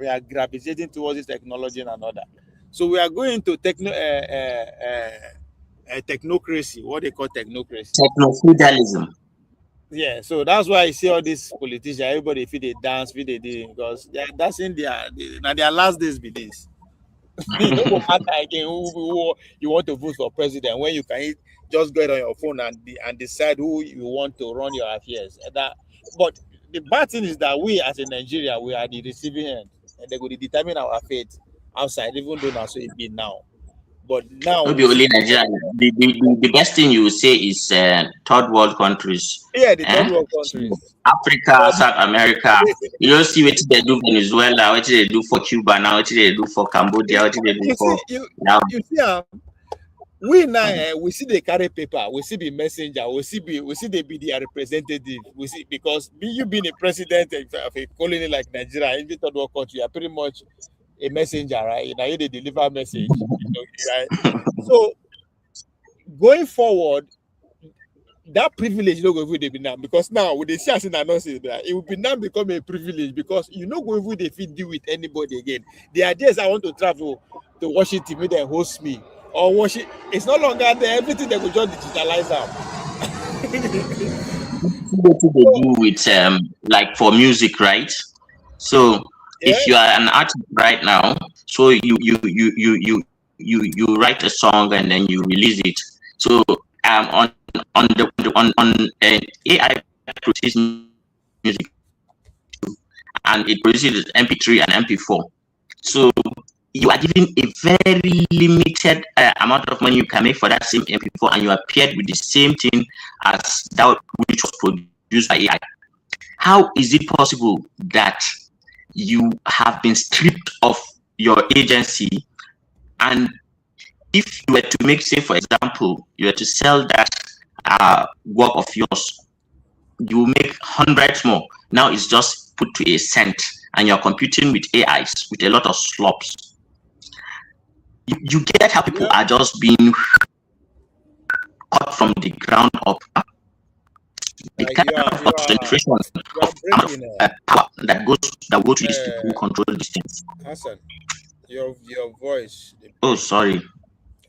are gravitating towards this technology and all that. So we are going to technocracy, what they call technocracy. Techno-feudalism. Yeah, so that's why I see all these politicians, everybody feel they dance, feel they do, because that's in their last days be this. You know again who you want to vote for president when you can just go on your phone and decide who you want to run your affairs. But the bad thing is that we as a Nigeria, we are the receiving end, and they're going to determine our fate outside, even though not so it be now. But now not only Nigeria. The best thing you say is third world countries. Yeah, the third world countries. Africa, South America. You don't see what they do Venezuela, what they do for Cuba now, what they do for Cambodia, what they do for now. You see, we now we see they carry paper, we see the messenger, we see they be their representative. We see because you being a president of a colony like Nigeria in the third world country, you are pretty much a messenger, right? Now you they deliver message, right? So going forward, that privilege no go even be now, because now with the shares in announcing that it will be now become a privilege, because you know go even if you deal with anybody again. The idea is I want to travel to Washington, maybe they host me or Washington. It's no longer there. Everything they could just digitalize them. What do they do with like for music, right? So if you are an artist right now, so you write a song and then you release it. So on AI produces music, and it produces MP3 and MP4. So you are given a very limited amount of money you can make for that same MP4, and you appeared with the same thing as that which was produced by AI. How is it possible that you have been stripped of your agency? And if you were to make, say, for example, you were to sell that work of yours, you will make hundreds more. Now it's just put to a cent, and you're computing with AIs with a lot of slops. You get how people are just being cut from the ground up. The kind of concentration of power that go to these people who control these things. Hassan, your voice. Oh, sorry.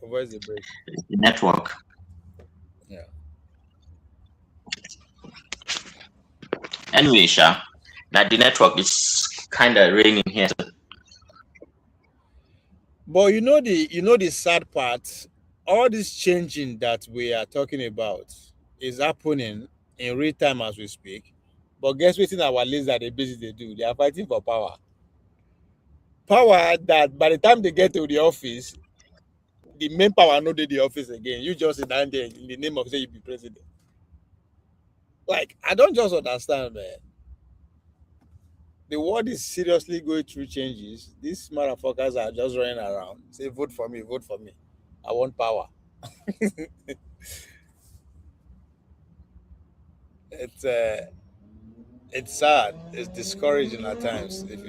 Your voice is breaking. The network. Yeah. Anyway, Sha, that the network is kind of raining here. But you know the sad part, all this changing that we are talking about is happening in real time as we speak. But guess what? In our list that they basically do, they are fighting for power. Power that by the time they get to the office, the main power not in the office again. You just sit down there in the name of say you be president. Like, I don't just understand, man. The world is seriously going through changes. These motherfuckers are just running around. Say, vote for me, vote for me. I want power. It's sad. It's discouraging at times if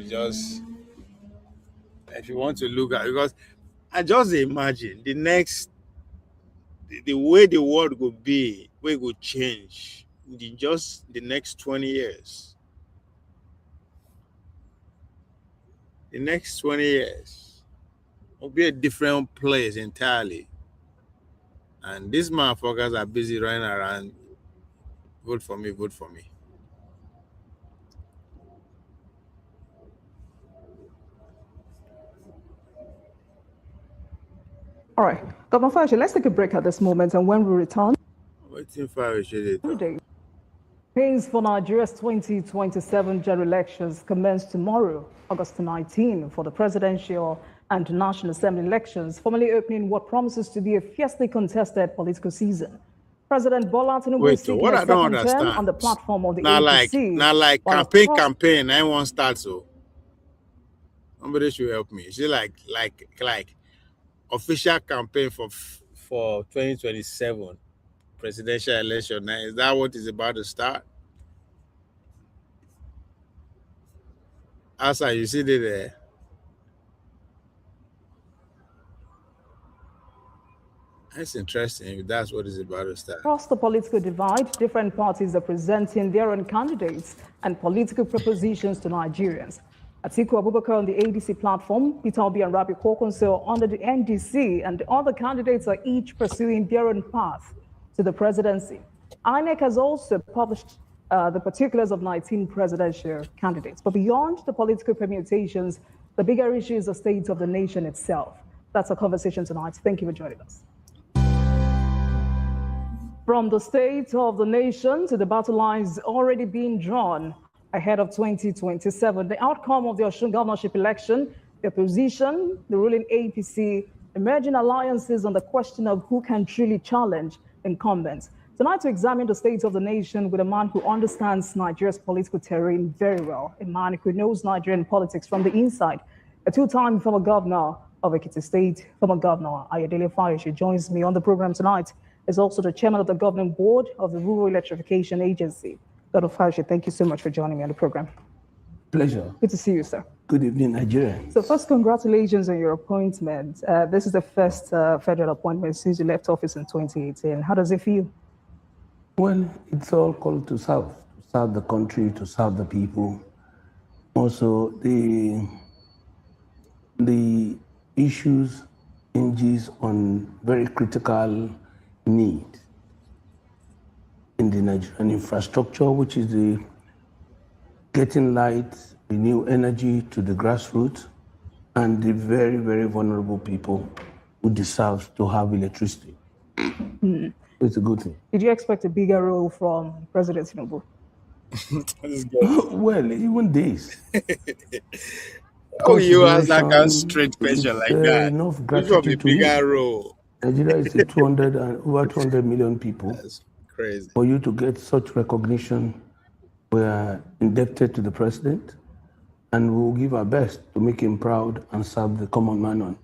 you want to look at, because I just imagine the way the world will be, way it will change in just the next 20 years. The next 20 years will be a different place entirely. And these motherfuckers are busy running around. Vote for me, vote for me. All right, Governor Fayose, let's take a break at this moment, and when we return, campaigns for Nigeria's 2027 general elections commence tomorrow, August 19, for the presidential and National Assembly elections, formally opening what promises to be a fiercely contested political season. President Bola Tinubu is seeking a second term on the platform of the APC. Not like campaign. I won't start so. Somebody should help me. Is it like official campaign for 2027 presidential election? Now, is that what is about to start? Asa, you see it there. That's interesting if that's what is about to start. Across the political divide, different parties are presenting their own candidates and political propositions to Nigerians. Atiku Abubakar on the ADC platform, Peter Obi and Rabi Kwankwaso under the NDC, and the other candidates are each pursuing their own path to the presidency. INEC has also published the particulars of 19 presidential candidates. But beyond the political permutations, the bigger issue is the state of the nation itself. That's our conversation tonight. Thank you for joining us. From the state of the nation to the battle lines already being drawn ahead of 2027, the outcome of the Osun governorship election, the opposition, the ruling APC, emerging alliances on the question of who can truly challenge incumbents. Tonight, to examine the state of the nation with a man who understands Nigeria's political terrain very well, a man who knows Nigerian politics from the inside, a two-time former governor of Ekiti State, former governor Ayodele Fayose, joins me on the program tonight. Is also the chairman of the governing board of the Rural Electrification Agency. Dr. Fayose, thank you so much for joining me on the program. Pleasure. Good to see you, sir. Good evening, Nigeria. So first, congratulations on your appointment. This is the first federal appointment since you left office in 2018. How does it feel? Well, it's all called to serve the country, to serve the people. Also, the issues hinges on very critical need in the Nigerian infrastructure, which is the getting light, renewable energy to the grassroots, and the very, very vulnerable people who deserve to have electricity. It's a good thing. Did you expect a bigger role from President Tinubu? Well, even this. Oh, you as like a Consideration, straight question it's like that. enough Which one be gratitude to me. bigger role? Nigeria is a 200 and over 200 million people. That's crazy. For you to get such recognition, we are indebted to the president, and we will give our best to make him proud and serve the common man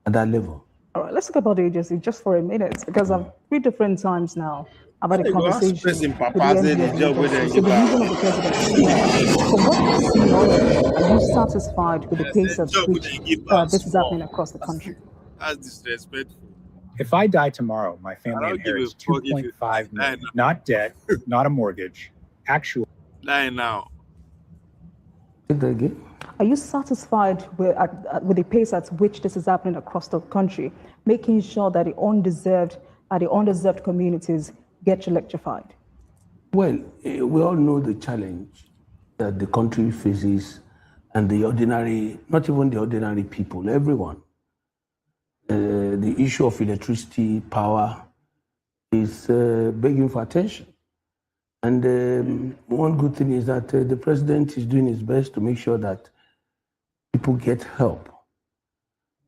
at that level. All right, let's talk about the agency just for a minute, because I've 3 different times now I've had a conversation with the MD of the agency. So the vision of the president is clear. From what you've seen already, are you satisfied with the pace at which this is happening across the country? That's disrespectful. If I die tomorrow, my family inherits 2.5 million, not debt, not a mortgage, actual. Die now. Say that again. Are you satisfied with the pace at which this is happening across the country, making sure that the underserved communities get electrified? Well, we all know the challenge that the country faces, and the ordinary, not even the ordinary people, everyone. The issue of electricity, power is begging for attention. And one good thing is that the president is doing his best to make sure that people get help.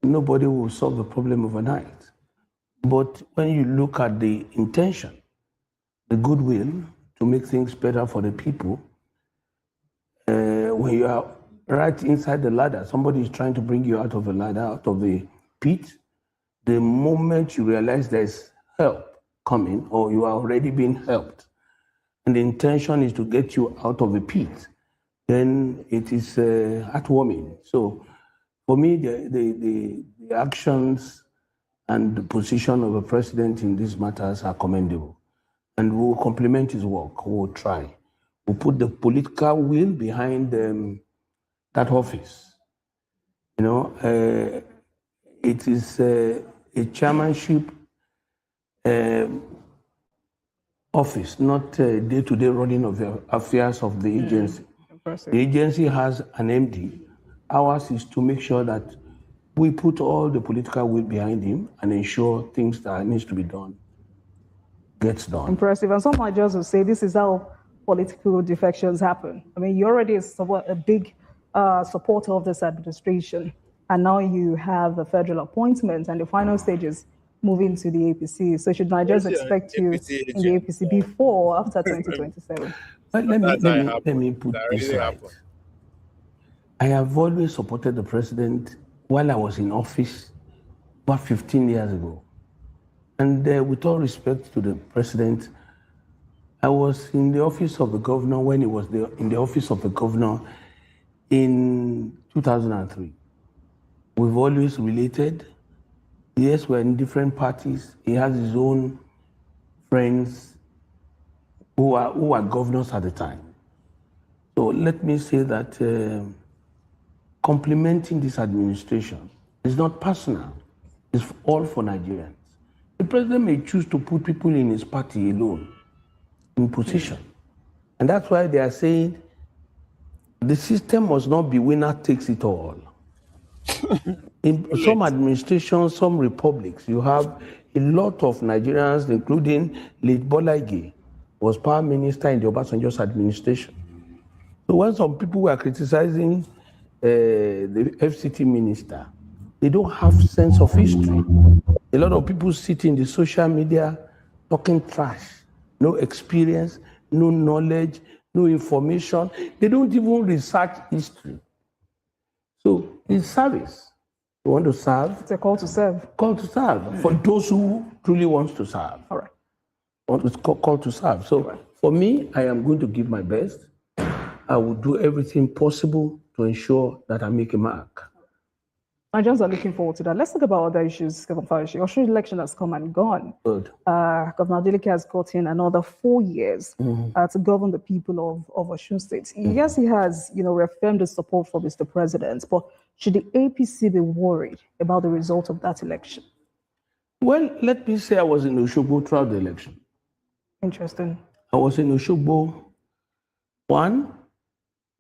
Nobody will solve the problem overnight. But when you look at the intention, the goodwill to make things better for the people, when you are right inside the ladder, somebody is trying to bring you out of the ladder, out of the pit, the moment you realize there's help coming or you are already being helped, and the intention is to get you out of the pit, then it is heartwarming. So for me, the actions and the position of the president in these matters are commendable. And we'll complement his work, we'll try. We'll put the political will behind that office. You know, it is a chairmanship office, not a day-to-day running of the affairs of the agency. Impressive. The agency has an MD. Ours is to make sure that we put all the political will behind him and ensure things that needs to be done gets done. Impressive. And some might just say this is how political defections happen. I mean, you're already a big supporter of this administration, and now you have the federal appointment and the final stages moving to the APC. So should Nigerians expect you in the APC before or after 2027? But let me put this right. I have always supported the president while I was in office about 15 years ago. And with all respect to the president, I was in the office of the governor when he was in the office of the governor in 2003. We've always related. Yes, we're in different parties. He has his own friends who are governors at the time. So let me say that complimenting this administration is not personal. It's all for Nigerians. The president may choose to put people in his party alone in position. And that's why they are saying the system must not be winner takes it all. In some administrations, some republics, you have a lot of Nigerians, including late Bola Ige, was power minister in the Obasanjo's administration. So when some people were criticizing the FCT minister, they don't have sense of history. A lot of people sit in the social media talking trash, no experience, no knowledge, no information. They don't even research history. So it's service. You want to serve? It's a call to serve. Call to serve for those who truly want to serve. All right. It's call to serve. So for me, I am going to give my best. I will do everything possible to ensure that I make a mark. Nigerians are looking forward to that. Let's talk about other issues. Your election has come and gone. Good. Governor Adeleke has gotten another 4 years to govern the people of Osun State. Yes, he has, reaffirmed his support for Mr. President, but should the APC be worried about the result of that election? Well, let me say I was in Osogbo throughout the election. Interesting. I was in Osogbo, one,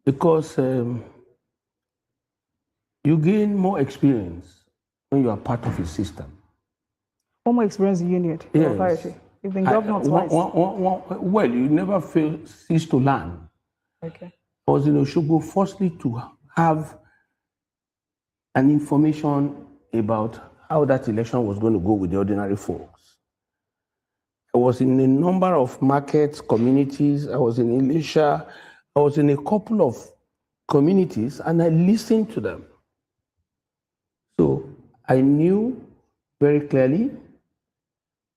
because you gain more experience when you are part of a system. One more experience you need. Yes. You've been governor twice. Well, you never cease to learn. Okay. I was in Oshogo firstly to have an information about how that election was going to go with the ordinary folks. I was in a number of markets, communities. I was in Elisha. I was in a couple of communities, and I listened to them. So I knew very clearly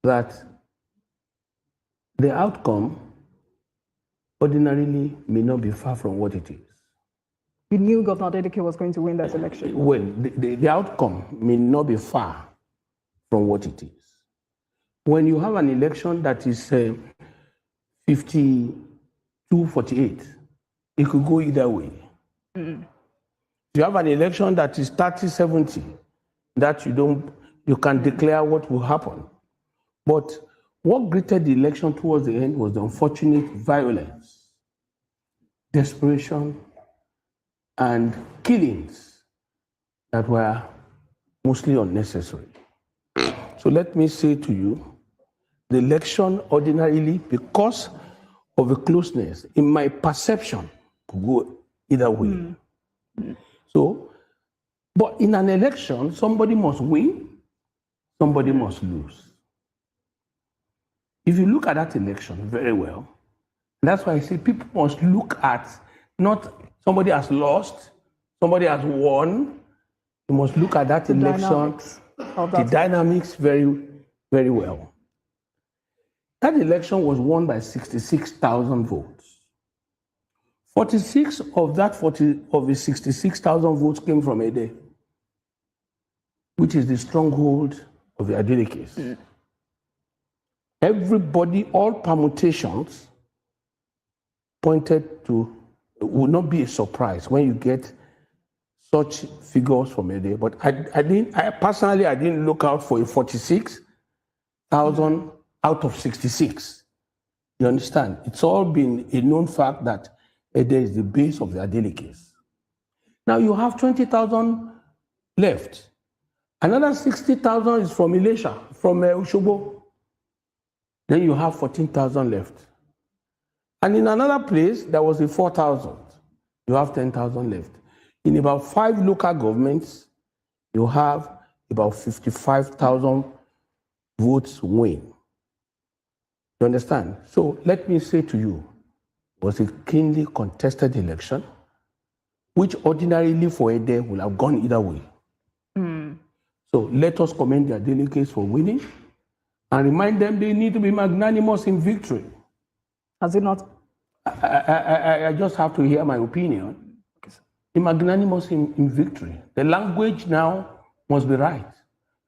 that the outcome ordinarily may not be far from what it is. You knew Governor Adeleke was going to win that election? Well, the outcome may not be far from what it is. When you have an election that is 52-48, it could go either way. Mm. You have an election that is 30-70, that you can declare what will happen. But what greeted the election towards the end was the unfortunate violence, desperation, and killings that were mostly unnecessary. So let me say to you, the election ordinarily, because of the closeness, in my perception, could go either way. Mm. So, but in an election, somebody must win, somebody must lose. If you look at that election very well, that's why I say people must look at not somebody has lost, somebody has won. You must look at that election, the dynamics very, very well. That election was won by 66,000 votes. 46 of the 66,000 votes came from Ede, which is the stronghold of the Adelekes. Mm. Everybody, all permutations pointed to, it would not be a surprise when you get such figures from Ede. But I personally didn't look out for a 46,000 out of 66. You understand? It's all been a known fact that Ede is the base of the Adelekes. Now you have 20,000 left. Another 60,000 is from Elisha, from Oshogo. Then you have 14,000 left. And in another place, there was a 4,000. You have 10,000 left. In about 5 local governments, you have about 55,000 votes win. You understand? So let me say to you, it was a keenly contested election, which ordinarily for Ede would have gone either way. Mm. So let us commend their delegates for winning and remind them they need to be magnanimous in victory. Has it not? I just have to hear my opinion. Be magnanimous in victory. The language now must be right.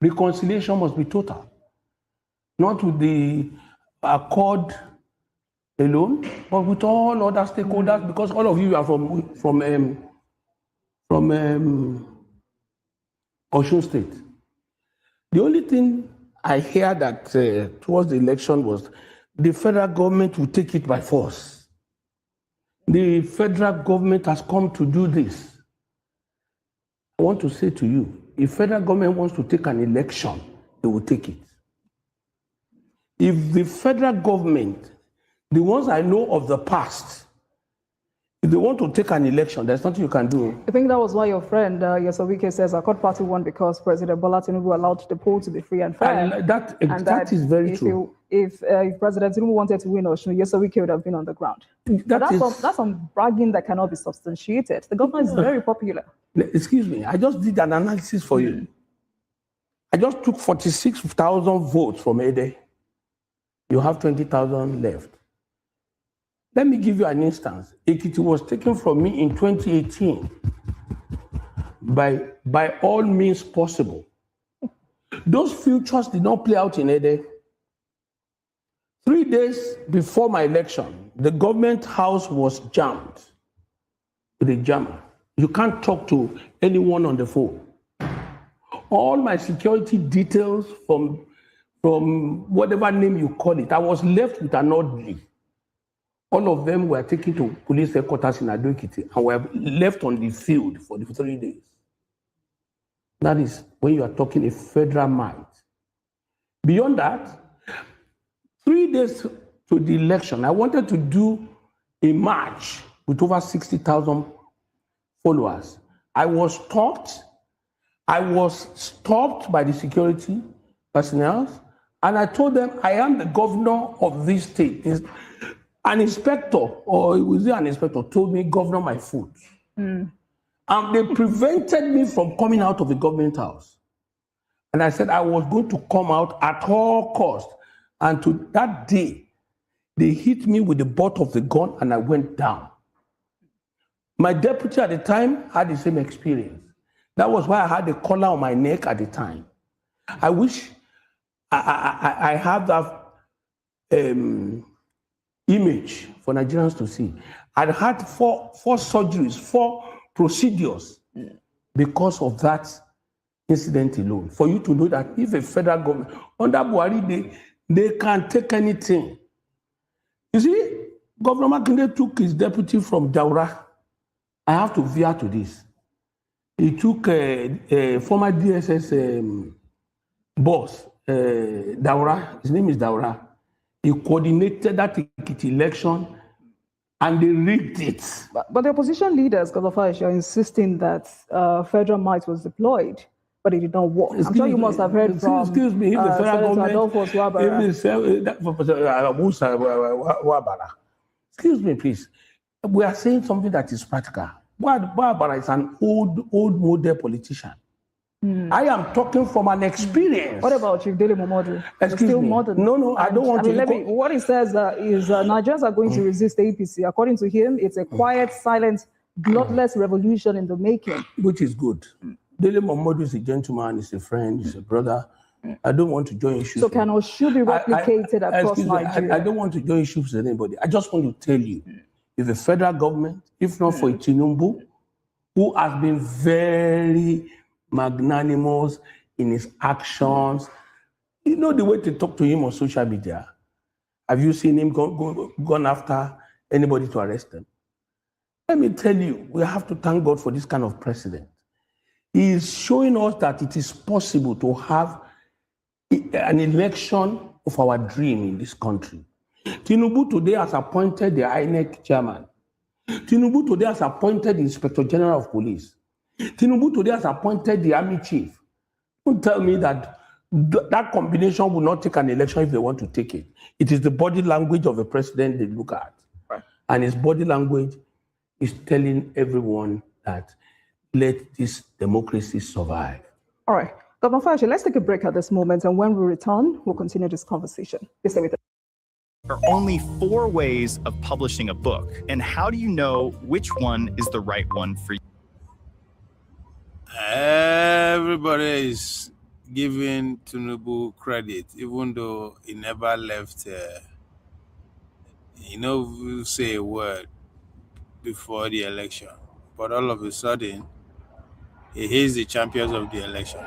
Reconciliation must be total. Not with the accord alone, but with all other stakeholders, because all of you are from Osun State. The only thing I hear that towards the election was the federal government will take it by force. The federal government has come to do this. I want to say to you, if federal government wants to take an election, they will take it. If the federal government, the ones I know of the past, if they want to take an election, there's nothing you can do. I think that was why your friend, Yesawike, says our court party won because President Bola Tinubu allowed the poll to be free and fair. And that is very true. If President Tinubu wanted to win Osun, Yesawike would have been on the ground. That's some bragging that cannot be substantiated. The government is very popular. Excuse me, I just did an analysis for you. I just took 46,000 votes from Ede. You have 20,000 left. Let me give you an instance. Ekiti was taken from me in 2018 by all means possible. Those futures did not play out in Ede. 3 days before my election, the government house was jammed with a jammer. You can't talk to anyone on the phone. All my security details from whatever name you call it, I was left with an orderly. All of them were taken to police headquarters in Ado Ekiti and were left on the field for the 3 days. That is when you are talking a federal might. Beyond that, 3 days to the election, I wanted to do a march with over 60,000 followers. I was stopped by the security personnel, and I told them, I am the governor of this state. An inspector, or was it an inspector, told me, governor, my food. And they prevented me from coming out of the government house. And I said I was going to come out at all costs. And to that day, they hit me with the butt of the gun and I went down. My deputy at the time had the same experience. That was why I had a collar on my neck at the time. I wish I had that image for Nigerians to see. I'd had four surgeries, 4 procedures because of that incident alone. For you to know that if a federal government, under Buhari, they can take anything. You see, Governor Makinde took his deputy from Daura. I have to veer to this. He took a former DSS boss, Daura. His name is Daura. He coordinated that election and they rigged it. But the opposition leaders, Godofarish, are insisting that federal might was deployed, but it did not work. I'm sure you must have heard from excuse me, if the federal government, excuse me, please. We are saying something that is practical. Wabara is an old model politician. I am talking from an experience. What about Chief Dele Momodu? Excuse still me. modern. No, I don't want to. What he says is Nigerians are going to resist the APC. According to him, it's a quiet, silent, bloodless revolution in the making. Which is good. Dele Momodu is a gentleman, he's a friend, he's a brother. I don't want to join issues. So can Oshu be replicated across Nigeria? I don't want to join issues with anybody. I just want to tell you, if the federal government, if not for Tinubu, who has been very magnanimous in his actions, you know the way to talk to him on social media. Have you seen him gone after anybody to arrest them? Let me tell you, we have to thank God for this kind of precedent. He is showing us that it is possible to have an election of our dream in this country. Tinubu today has appointed the INEC chairman. Tinubu today has appointed the Inspector General of Police. Tinubu today has appointed the Army Chief. Don't tell me that that combination will not take an election if they want to take it. It is the body language of the president they look at. Right. And his body language is telling everyone that let this democracy survive. All right. Governor Fashe, let's take a break at this moment, and when we return, we'll continue this conversation. Please stay with us. There are only 4 ways of publishing a book, and how do you know which one is the right one for you? Everybody is giving Tinubu credit, even though he never left, we'll say a word before the election. But all of a sudden, he is the champions of the election.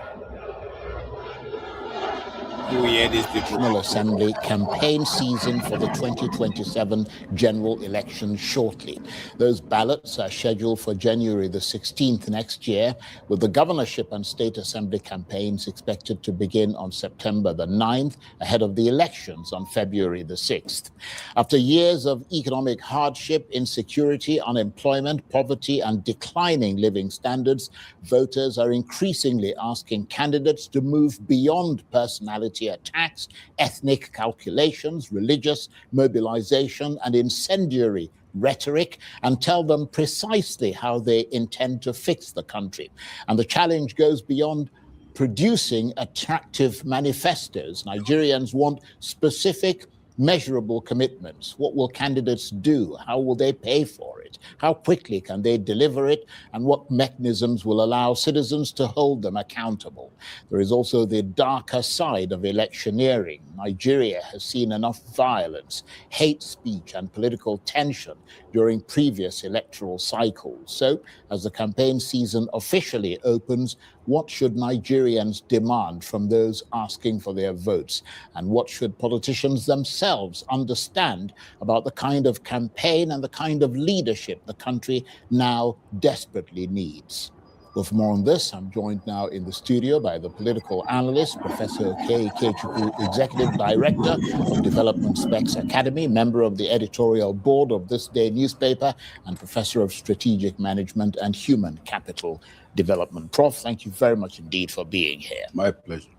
National Assembly campaign season for the 2027 general election shortly. Those ballots are scheduled for January the 16th next year, with the governorship and state assembly campaigns expected to begin on September the 9th, ahead of the elections on February the 6th. After years of economic hardship, insecurity, unemployment, poverty, and declining living standards, voters are increasingly asking candidates to move beyond personality attacks, ethnic calculations, religious mobilization, and incendiary rhetoric, and tell them precisely how they intend to fix the country. And the challenge goes beyond producing attractive manifestos. Nigerians want specific, measurable commitments. What will candidates do? How will they pay for it? How quickly can they deliver it? And what mechanisms will allow citizens to hold them accountable? There is also the darker side of electioneering. Nigeria has seen enough violence, hate speech, and political tension during previous electoral cycles. So, as the campaign season officially opens, what should Nigerians demand from those asking for their votes? And what should politicians themselves understand about the kind of campaign and the kind of leadership the country now desperately needs? Well, for more on this, I'm joined now in the studio by the political analyst, Professor K. Ikechukwu, Executive Director of Development Specs Academy, member of the editorial board of This Day newspaper, and Professor of Strategic Management and Human Capital Development. Prof, thank you very much indeed for being here. My pleasure.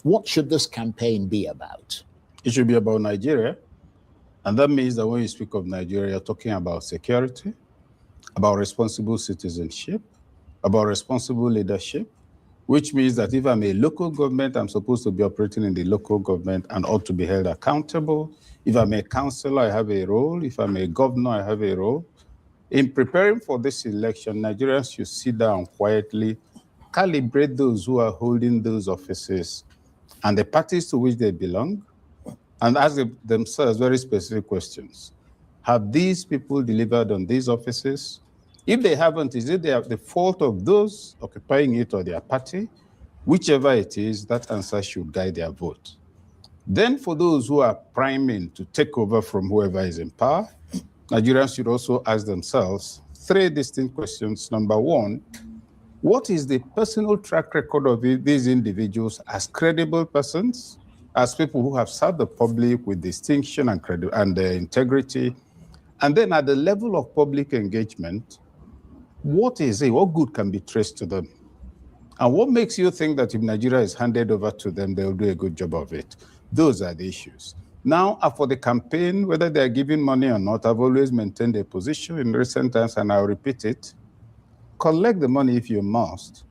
What should this campaign be about? It should be about Nigeria. And that means that when you speak of Nigeria, you're talking about security, about responsible citizenship, about responsible leadership, which means that if I'm a local government, I'm supposed to be operating in the local government and ought to be held accountable. If I'm a councillor, I have a role. If I'm a governor, I have a role. In preparing for this election, Nigerians should sit down quietly, calibrate those who are holding those offices and the parties to which they belong, and ask themselves very specific questions. Have these people delivered on these offices? If they haven't, is it the fault of those occupying it or their party? Whichever it is, that answer should guide their vote. Then for those who are priming to take over from whoever is in power, Nigerians should also ask themselves three distinct questions. Number one, what is the personal track record of these individuals as credible persons, as people who have served the public with distinction and integrity? And then at the level of public engagement, what is it? What good can be traced to them? And what makes you think that if Nigeria is handed over to them, they'll do a good job of it? Those are the issues. Now, for the campaign, whether they're giving money or not, I've always maintained a position in recent times, and I'll repeat it. Collect the money if you must,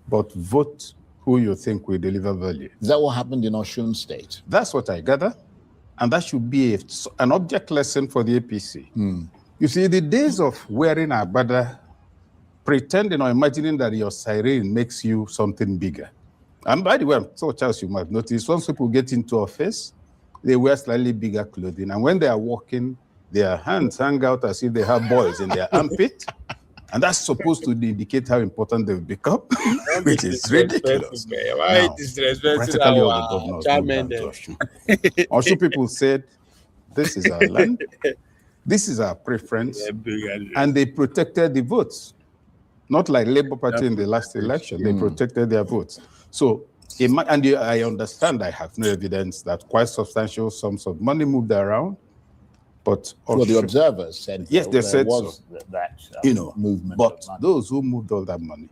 but vote who you think will deliver value. Is that what happened in Osun State? That's what I gather. And that should be an object lesson for the APC. You see, the days of wearing a agbada, pretending or imagining that your siren makes you something bigger. And by the way, so Charles, you might notice, once people get into office, they wear slightly bigger clothing. And when they are walking, their hands hang out as if they have boils in their armpit. And that's supposed to indicate how important they've become, which is ridiculous. Why disrespecting our chairman? Oshu people said, this is our land, this is our preference, and they protected the votes. Not like Labour Party in the last election, they protected their votes. So, I understand, I have no evidence that quite substantial sums of money moved around, but well, the observers said yes, they said was so. That movement. But those who moved all that money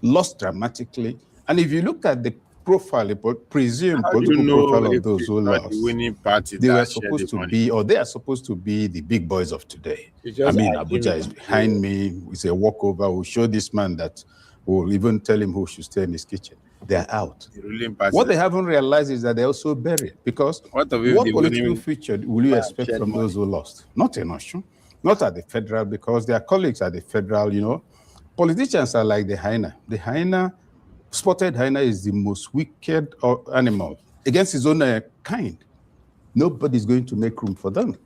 lost dramatically. And if you look at the profile, presumed political profile of those who lost, the winning party, they were supposed to be, or they are supposed to be, the big boys of today. I mean, Abuja is behind me. It's a walkover. We'll show this man that. We'll even tell him who should stay in his kitchen. They're out. What they haven't realized is that they're also buried, because what political future will you expect from those who lost? Not in Osun, not at the federal, because their colleagues at the federal, politicians are like the hyena. The hyena, spotted hyena, is the most wicked animal against his own kind. Nobody's going to make room for them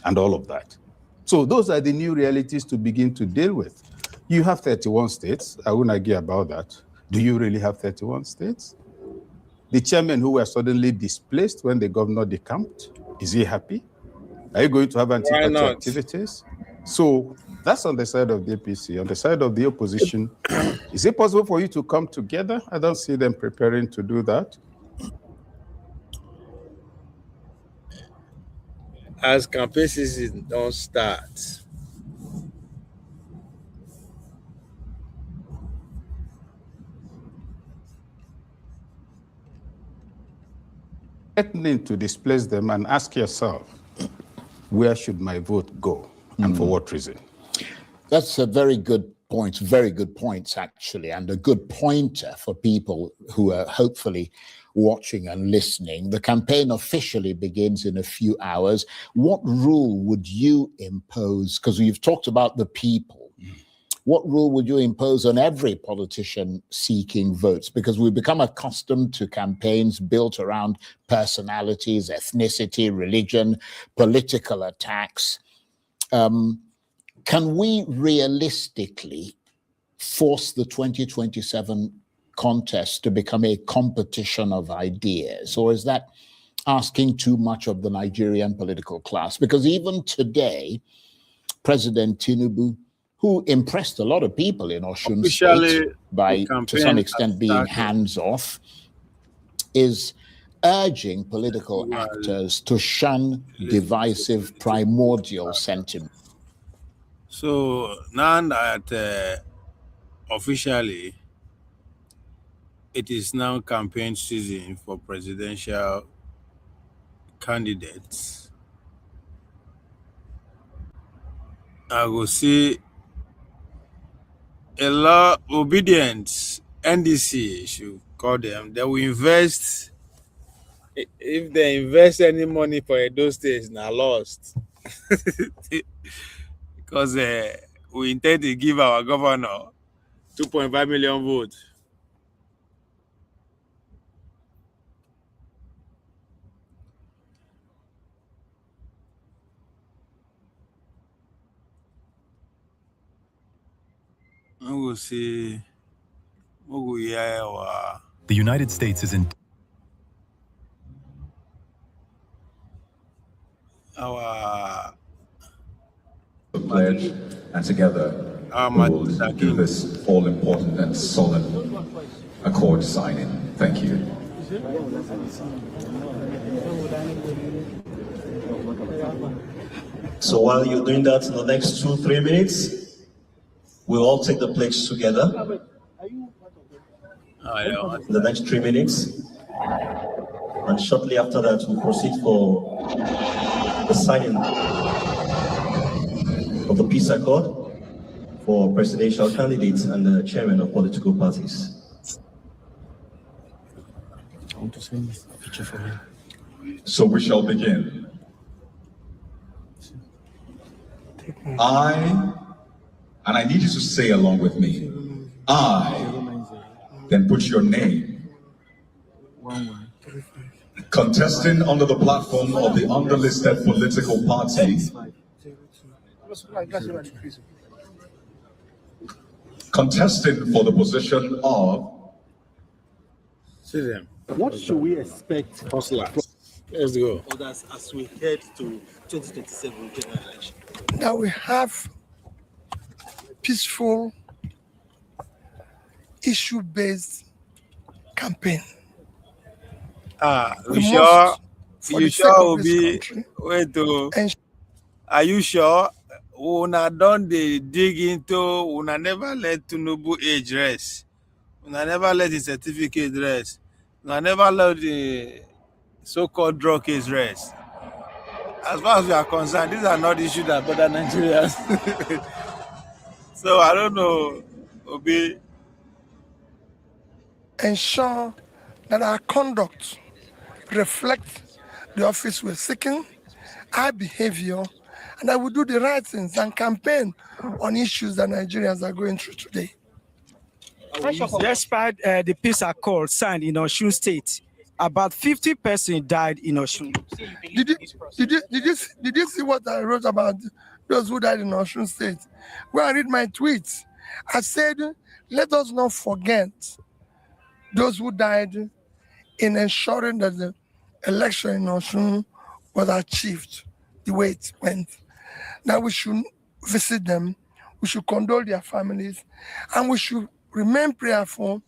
and all of that. So those are the new realities to begin to deal with. You have 31 states. I wouldn't argue about that. Do you really have 31 states? The chairmen who were suddenly displaced when the governor decamped, is he happy? Are you going to have anti-party activities? So that's on the side of the APC. On the side of the opposition, is it possible for you to come together? I don't see them preparing to do that. As campaign season don't start, threatening to displace them, and ask yourself, where should my vote go and for what reason? That's a very good point, very good points actually, and a good pointer for people who are hopefully watching and listening. The campaign officially begins in a few hours. What rule would you impose? Because we've talked about the people. What rule would you impose on every politician seeking votes? Because we've become accustomed to campaigns built around personalities, ethnicity, religion, political attacks. Can we realistically force the 2027 contest to become a competition of ideas? Or is that asking too much of the Nigerian political class? Because even today, President Tinubu who impressed a lot of people in Osun Officially, State by, to some extent, being hands-off, is urging political actors to shun divisive primordial sentiment. So now that officially it is now campaign season for presidential candidates, I will see a lot obedient NDC should call them. They will invest. If they invest any money for Edo State, now lost. Because we intend to give our governor 2.5 million votes. I will see. The United States is in Our pledge, and together we will do this all-important and solemn accord signing. Thank you. So while you're doing that, in the next 2-3 minutes, we'll all take the pledge together. In the next 3 minutes. And shortly after that, we'll proceed for the signing of the peace accord for presidential candidates and the chairman of political parties. I want to send a picture for him. So we shall begin. And I need you to say along with me, I, then put your name, contesting under the platform of the underlisted political party, contesting for the position of. What should we expect? Let's go. Others as we head to 2027 general election? Now we have peaceful, issue-based campaign. You sure will be wait to are you sure? Una don't dig into una never let Tinubu age rest. Una never let his certificate rest. Una never let the so-called drug case rest. As far as we are concerned, these are not issues that bother Nigerians. So I don't know, Obi. Ensure that our conduct reflects the office we're seeking, our behavior, and that we do the right things and campaign on issues that Nigerians are going through today. Despite the peace accord signed in Osun State, about 50 persons died in Osun. Did you see what I wrote about those who died in Osun State? When I read my tweets, I said, let us not forget those who died in ensuring that the election in Osun was achieved the way it went. Now we should visit them, we should condole their families, and we should remain prayerful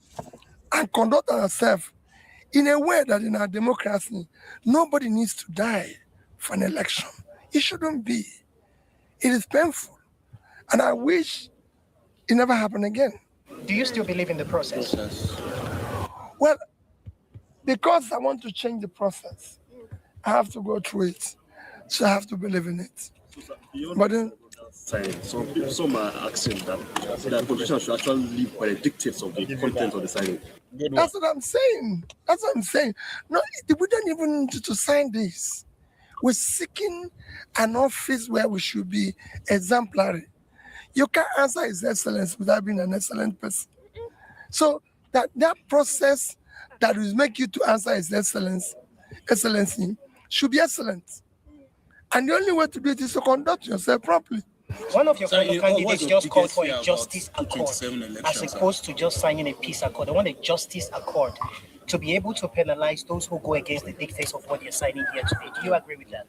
and conduct ourselves in a way that in our democracy, nobody needs to die for an election. It shouldn't be. It is painful. And I wish it never happened again. Do you still believe in the process? Well, because I want to change the process, I have to go through it. So I have to believe in it. But then, some are asking that the politicians should actually live by the dictates of the content of the signing. That's what I'm saying. That's what I'm saying. No, we don't even need to sign this. We're seeking an office where we should be exemplary. You can't answer His Excellency without being an excellent person. So that process that will make you to answer His Excellency should be excellent. And the only way to do it is to conduct yourself properly. One of your fellow candidates just called for a justice accord as opposed to just signing a peace accord. They want a justice accord to be able to penalize those who go against the dictates of what you're signing here today. Do you agree with that?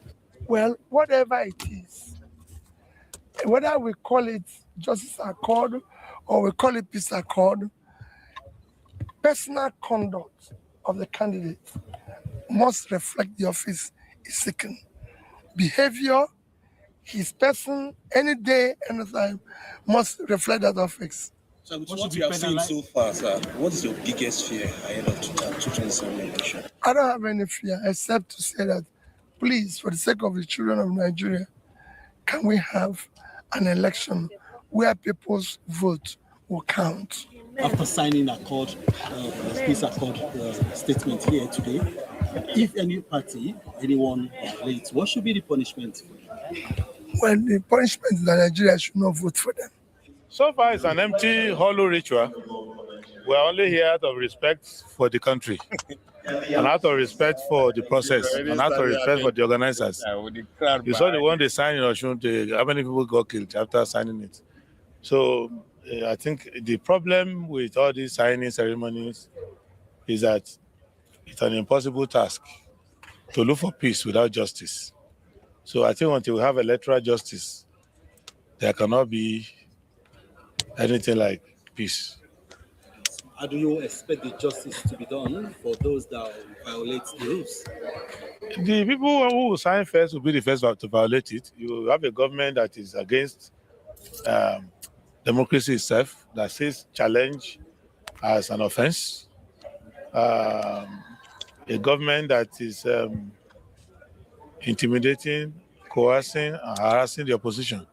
Well, whatever it is, whether we call it justice accord, or we call it peace accord, personal conduct of the candidate must reflect the office is seeking. Behavior, his person, any day, anytime, must reflect that office. So with what you have seen so far, sir, what is your biggest fear ahead of 2027 election? I don't have any fear except to say that, please, for the sake of the children of Nigeria, can we have an election where people's vote will count? After signing accord, peace accord statement here today, if any party, anyone violates, what should be the punishment? Well, the punishment is that Nigeria should not vote for them. So far, it's an empty, hollow ritual. We're only here out of respect for the country, and out of respect for the process, and out of respect for the organizers. You saw the one they signed in Oshun, how many people got killed after signing it? So I think the problem with all these signing ceremonies is that it's an impossible task to look for peace without justice. So I think until we have electoral justice, there cannot be anything like peace. How do you expect the justice to be done for those that violate the rules? The people who will sign first will be the first to violate it. You have a government that is against democracy itself, that says challenge as an offense. A government that is intimidating, coercing, and harassing the opposition.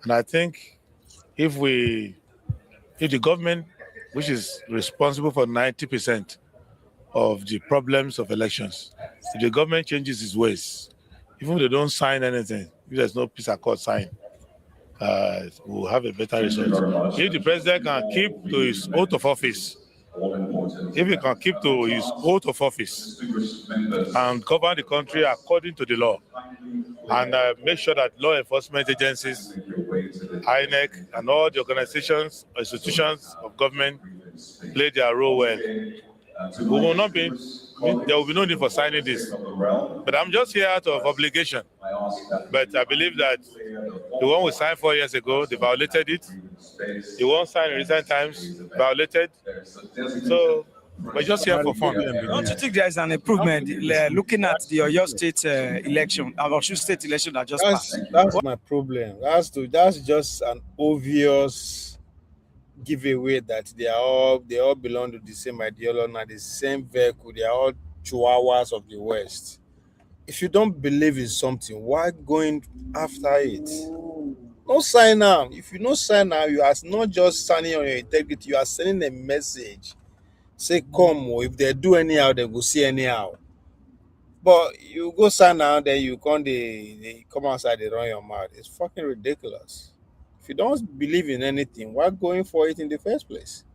And I think if the government, which is responsible for 90% of the problems of elections, if the government changes its ways, even if they don't sign anything, if there's no peace accord signed, we'll have a better result. If the president can keep to his oath of office, if he can keep to his oath of office and govern the country according to the law, and make sure that law enforcement agencies, INEC, and all the organizations, institutions of government play their role well, there will be no need for signing this. But I'm just here out of obligation. But I believe that the one we signed 4 years ago, they violated it. The one signed in recent times violated. So we're just here for fun. Don't you think there is an improvement looking at the Oyo State election, our Osun State election that just passed? That's my problem. That's just an obvious giveaway that they all belong to the same ideology and the same vehicle. They are all chihuahuas of the West. If you don't believe in something, why going after it? No sign now. If you don't sign now, you are not just signing on your integrity, you are sending a message. Say, come, if they do anyhow, they go see anyhow. But you go sign now, then you come, they come outside, they run your mouth. It's fucking ridiculous. If you don't believe in anything, why going for it in the first place?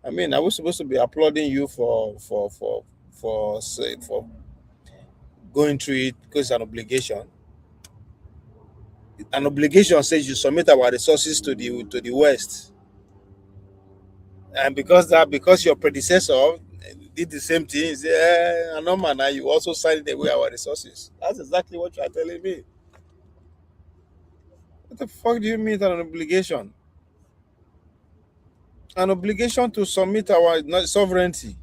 I mean, I was supposed to be applauding you for going through it because it's an obligation. An obligation says you submit our resources to the West, and because your predecessor did the same thing, say, no man, now you also signed away our resources. That's exactly what you are telling me. What the fuck do you mean an obligation? An obligation to submit our sovereignty.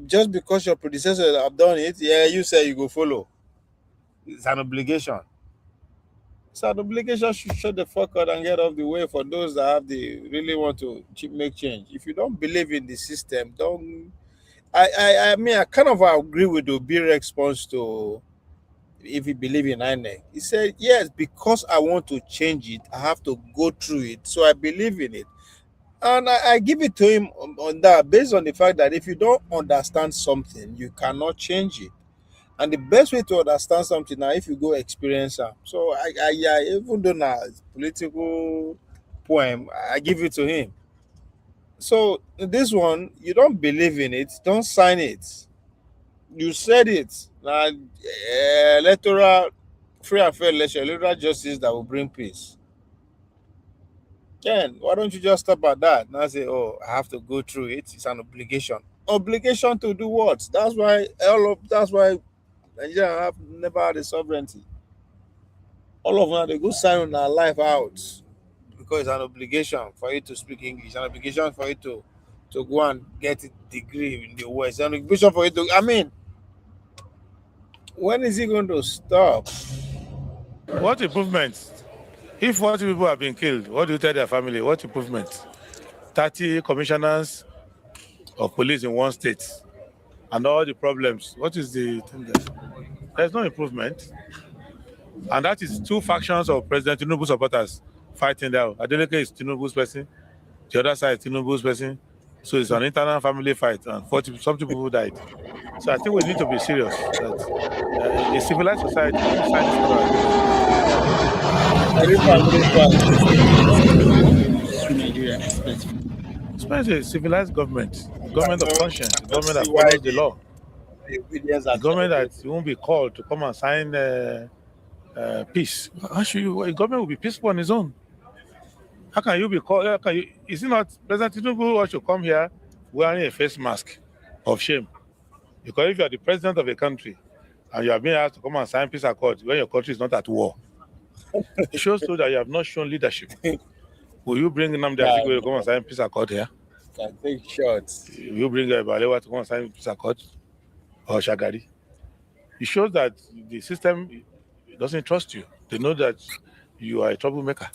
Just because your predecessors have done it, you say you go follow. It's an obligation. So an obligation should shut the fuck out and get off the way for those that really want to make change. If you don't believe in the system, don't. I mean, I kind of agree with the Obi response to if you believe in INEC. He said, yes, because I want to change it, I have to go through it. So I believe in it. And I give it to him on that, based on the fact that if you don't understand something, you cannot change it. And the best way to understand something now, if you go experience it. So I even though now it's political poem, I give it to him. So this one, you don't believe in it, don't sign it. You said it. Now, electoral, free and fair election, electoral justice that will bring peace. Then why don't you just stop at that? Now say, oh, I have to go through it. It's an obligation. Obligation to do what? That's why Nigeria have never had a sovereignty. All of them, they go sign on our life out because it's an obligation for you to speak English, an obligation for you to go and get a degree in the West, an obligation for you to. I mean, when is it going to stop? What improvements? If 40 people have been killed, what do you tell their family? What improvements? 30 commissioners of police in one state and all the problems. What is the thing there? There's no improvement. And that is two factions of President Tinubu supporters fighting there. Adeleke is Tinubu's person. The other side is Tinubu's person. So it's an internal family fight, and 40 something people died. So I think we need to be serious that a civilized society won't sign this kind of agreement. It's a civilized government, government of conscience, government that follows the law. The government that won't be called to come and sign peace. How should you? A government will be peaceful on its own. How can you be called? How can you? Is it not President Tinubu should come here wearing a face mask of shame? Because if you are the president of a country and you are being asked to come and sign peace accord when your country is not at war, it shows too that you have not shown leadership. Will you bring Nnamdi Azikiwe to come and sign peace accord here? Can take shots. Will you bring Balewa to come and sign peace accord or Shagari? It shows that the system doesn't trust you. They know that you are a troublemaker.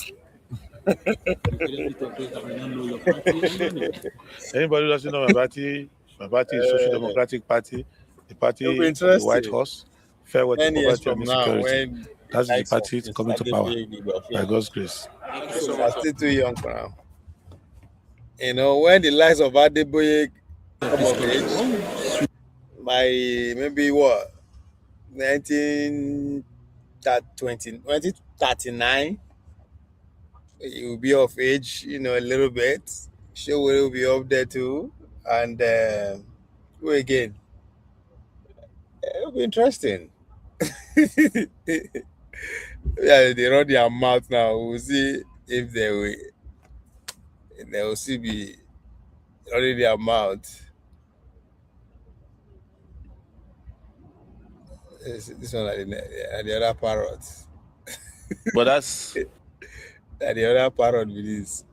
Anybody who doesn't know my party is Social Democratic Party, the party of the White Horse, fair with poverty and insecurity. That's the party coming to power by God's grace. I'm still too young for now. You know, when the likes of Adeboye come of age, by maybe what, 2039, he will be of age, you know, a little bit. Sure will be up there too. And who again? It'll be interesting. Yeah, they run their mouth now. We'll see if they will still be running their mouth. This one are the other parrots. But that's the other parrot with this.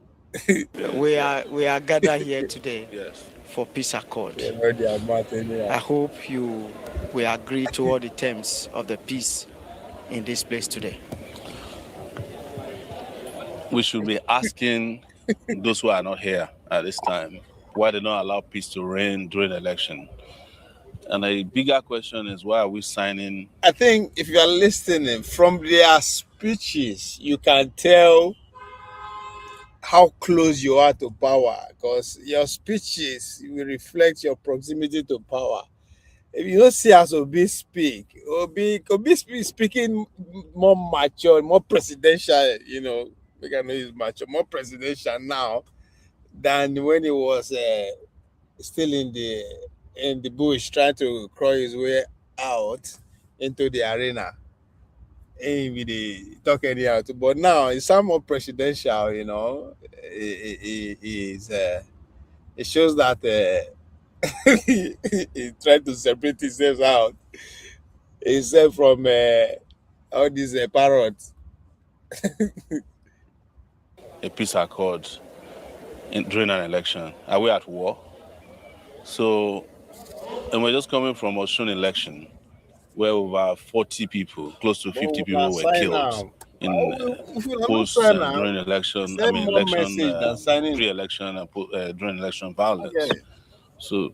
We are gathered here today for peace accord. I hope you will agree to all the terms of the peace in this place today. We should be asking those who are not here at this time why they don't allow peace to reign during the election. And a bigger question is, why are we signing? I think if you are listening from their speeches, you can tell how close you are to power, because your speeches will reflect your proximity to power. If you don't see as Obi speak, Obi speaking more mature, more presidential, you know, we can know he's mature, more presidential now than when he was still in the bush trying to crawl his way out into the arena. Ain't really talk anyhow too, but now it's some more presidential, you know. It shows that he tried to separate himself out himself from all these parrots. A peace accord during an election. Are we at war? So, and we're just coming from Osun election, where over 40 people, close to 50 people were killed in post during election, pre-election and during election violence. Okay. So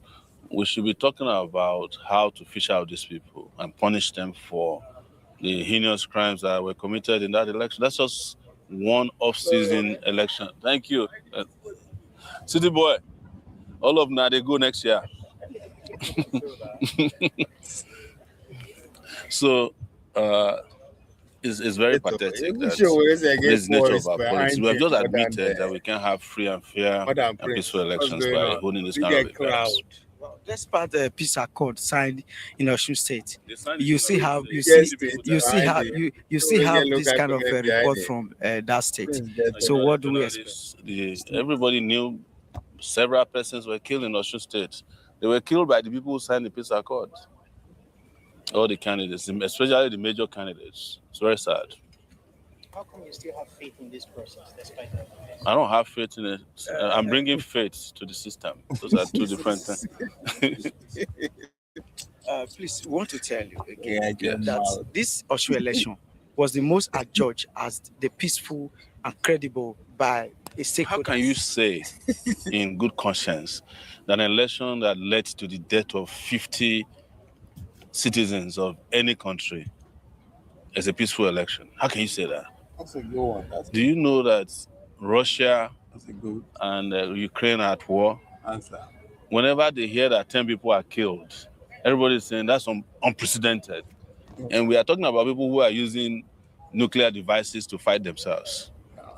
we should be talking about how to fish out these people and punish them for the heinous crimes that were committed in that election. That's just one off-season election. Thank you. City boy, all of them, they go next year. So it's very pathetic that this nature of our politics. We have just admitted that we can't have free and fair and peaceful elections by holding this kind of events. Despite the peace accord signed in Osun State, you see how this kind of report from that state. So what do we expect? Everybody knew several persons were killed in Osun State. They were killed by the people who signed the peace accord. All the candidates, especially the major candidates. It's very sad. How come you still have faith in this process despite all of this? I don't have faith in it. I'm bringing faith to the system. Those are two different things. Please, we want to tell you again that this Osho election was the most adjudged as the peaceful and credible by a stakeholder. How can you say in good conscience that an election that led to the death of 50 citizens of any country is a peaceful election? How can you say that? That's a good one. Do you know that Russia That's a good and Ukraine are at war? answer. Whenever they hear that 10 people are killed, everybody's saying that's unprecedented. And we are talking about people who are using nuclear devices to fight themselves.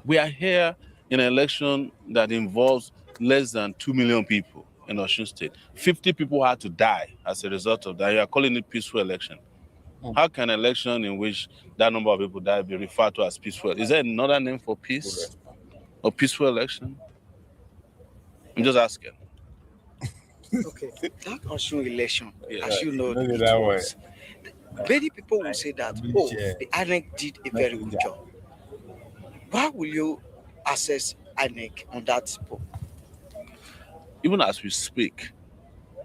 We are here in an election that involves less than 2 million people in Osun State. 50 people had to die as a result of that. You are calling it peaceful election. How can an election in which that number of people die be referred to as peaceful? Is there another name for peace or peaceful election? I'm just asking. Okay, that Osun election, Yeah. as you know, Look at it that was. Many people will say that, oh, the INEC did a very good job. Why will you assess INEC on that poll? Even as we speak,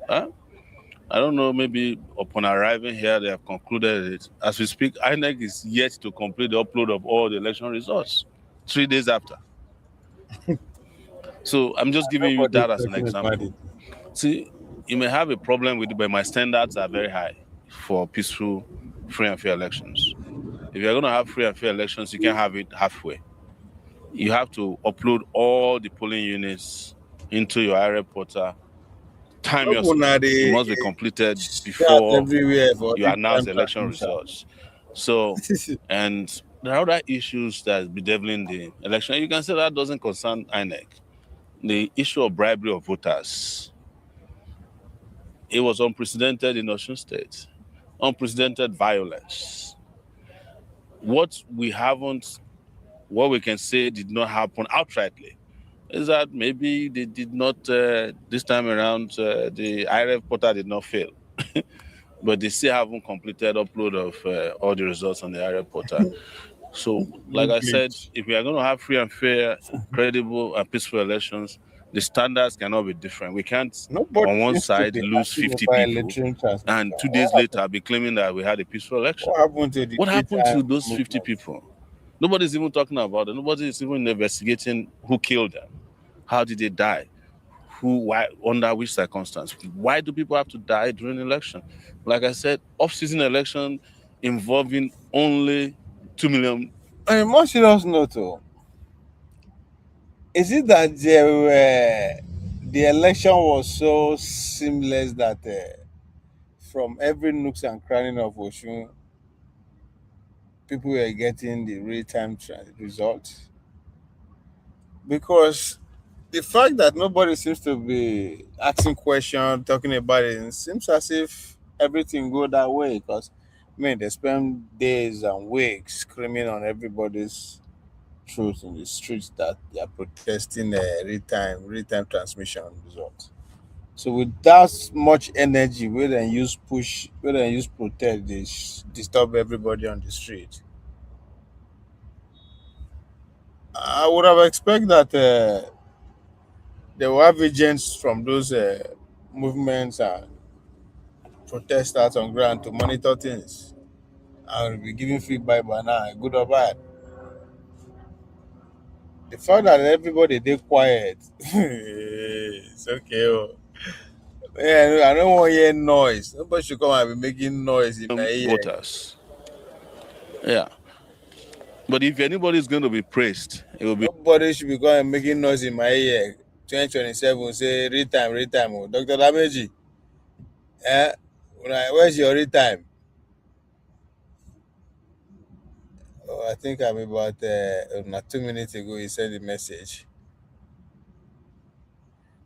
I don't know, maybe upon arriving here, they have concluded it. As we speak, INEC is yet to complete the upload of all the election results 3 days after. So I'm just giving you that as an example. See, you may have a problem with it, but my standards are very high for peaceful, free and fair elections. If you're going to have free and fair elections, you can't have it halfway. You have to upload all the polling units into your IREP portal timeously. It must be completed before you announce the election results. So, and there are other issues that bedeviling the election. You can say that doesn't concern INEC. The issue of bribery of voters. It was unprecedented in Osun State. Unprecedented violence. What we can say did not happen outrightly is that maybe they did not, this time around, the IRF portal did not fail. But they still haven't completed upload of all the results on the IRF portal. So, like I said, if we are going to have free and fair, credible and peaceful elections, the standards cannot be different. We can't, on one side, lose 50 people, and 2 days later be claiming that we had a peaceful election. What happened to those 50 people? Nobody's even talking about it. Nobody is even investigating who killed them. How did they die? Why, under which circumstance? Why do people have to die during election? Like I said, off-season election involving only 2 million. On a more serious note, is it that the election was so seamless that from every nooks and cranny of Osun, people were getting the real-time results? Because the fact that nobody seems to be asking questions, talking about it, it seems as if everything go that way. Because, they spend days and weeks screaming on everybody's truth in the streets that they are protesting real-time transmission results. So with that much energy, we then use protest, they disturb everybody on the street. I would have expected that there will have agents from those movements and protesters on ground to monitor things. I will be giving feedback by now, good or bad. The fact that everybody they quiet, it's okay. Yeah, I don't want to hear noise. Nobody should come and be making noise in my ear. Voters. Yeah. But if anybody is going to be praised, it will be. Nobody should be going and making noise in my ear. 2027 say real time. Oh. Dr. Dameji, where's your real time? Oh, I think I'm about 2 minutes ago. He sent a message.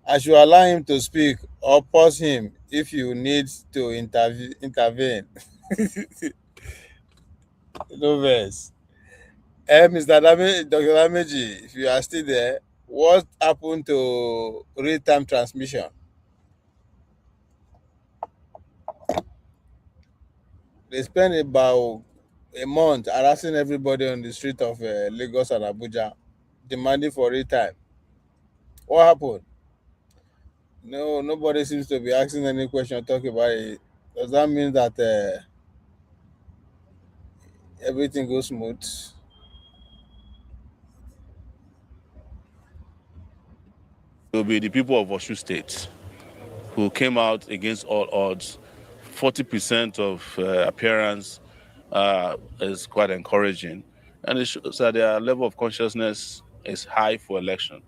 I should allow him to speak or pause him if you need to intervene. No verse. Mr. Dr. Dameji, if you are still there, what happened to real-time transmission? They spend about a month harassing everybody on the street of Lagos and Abuja, demanding for time. What happened? No, nobody seems to be asking any question, talking about it. Does that mean that everything goes smooth? It will be the people of Osun State who came out against all odds. 40% of appearance is quite encouraging, and it shows that their level of consciousness is high for election.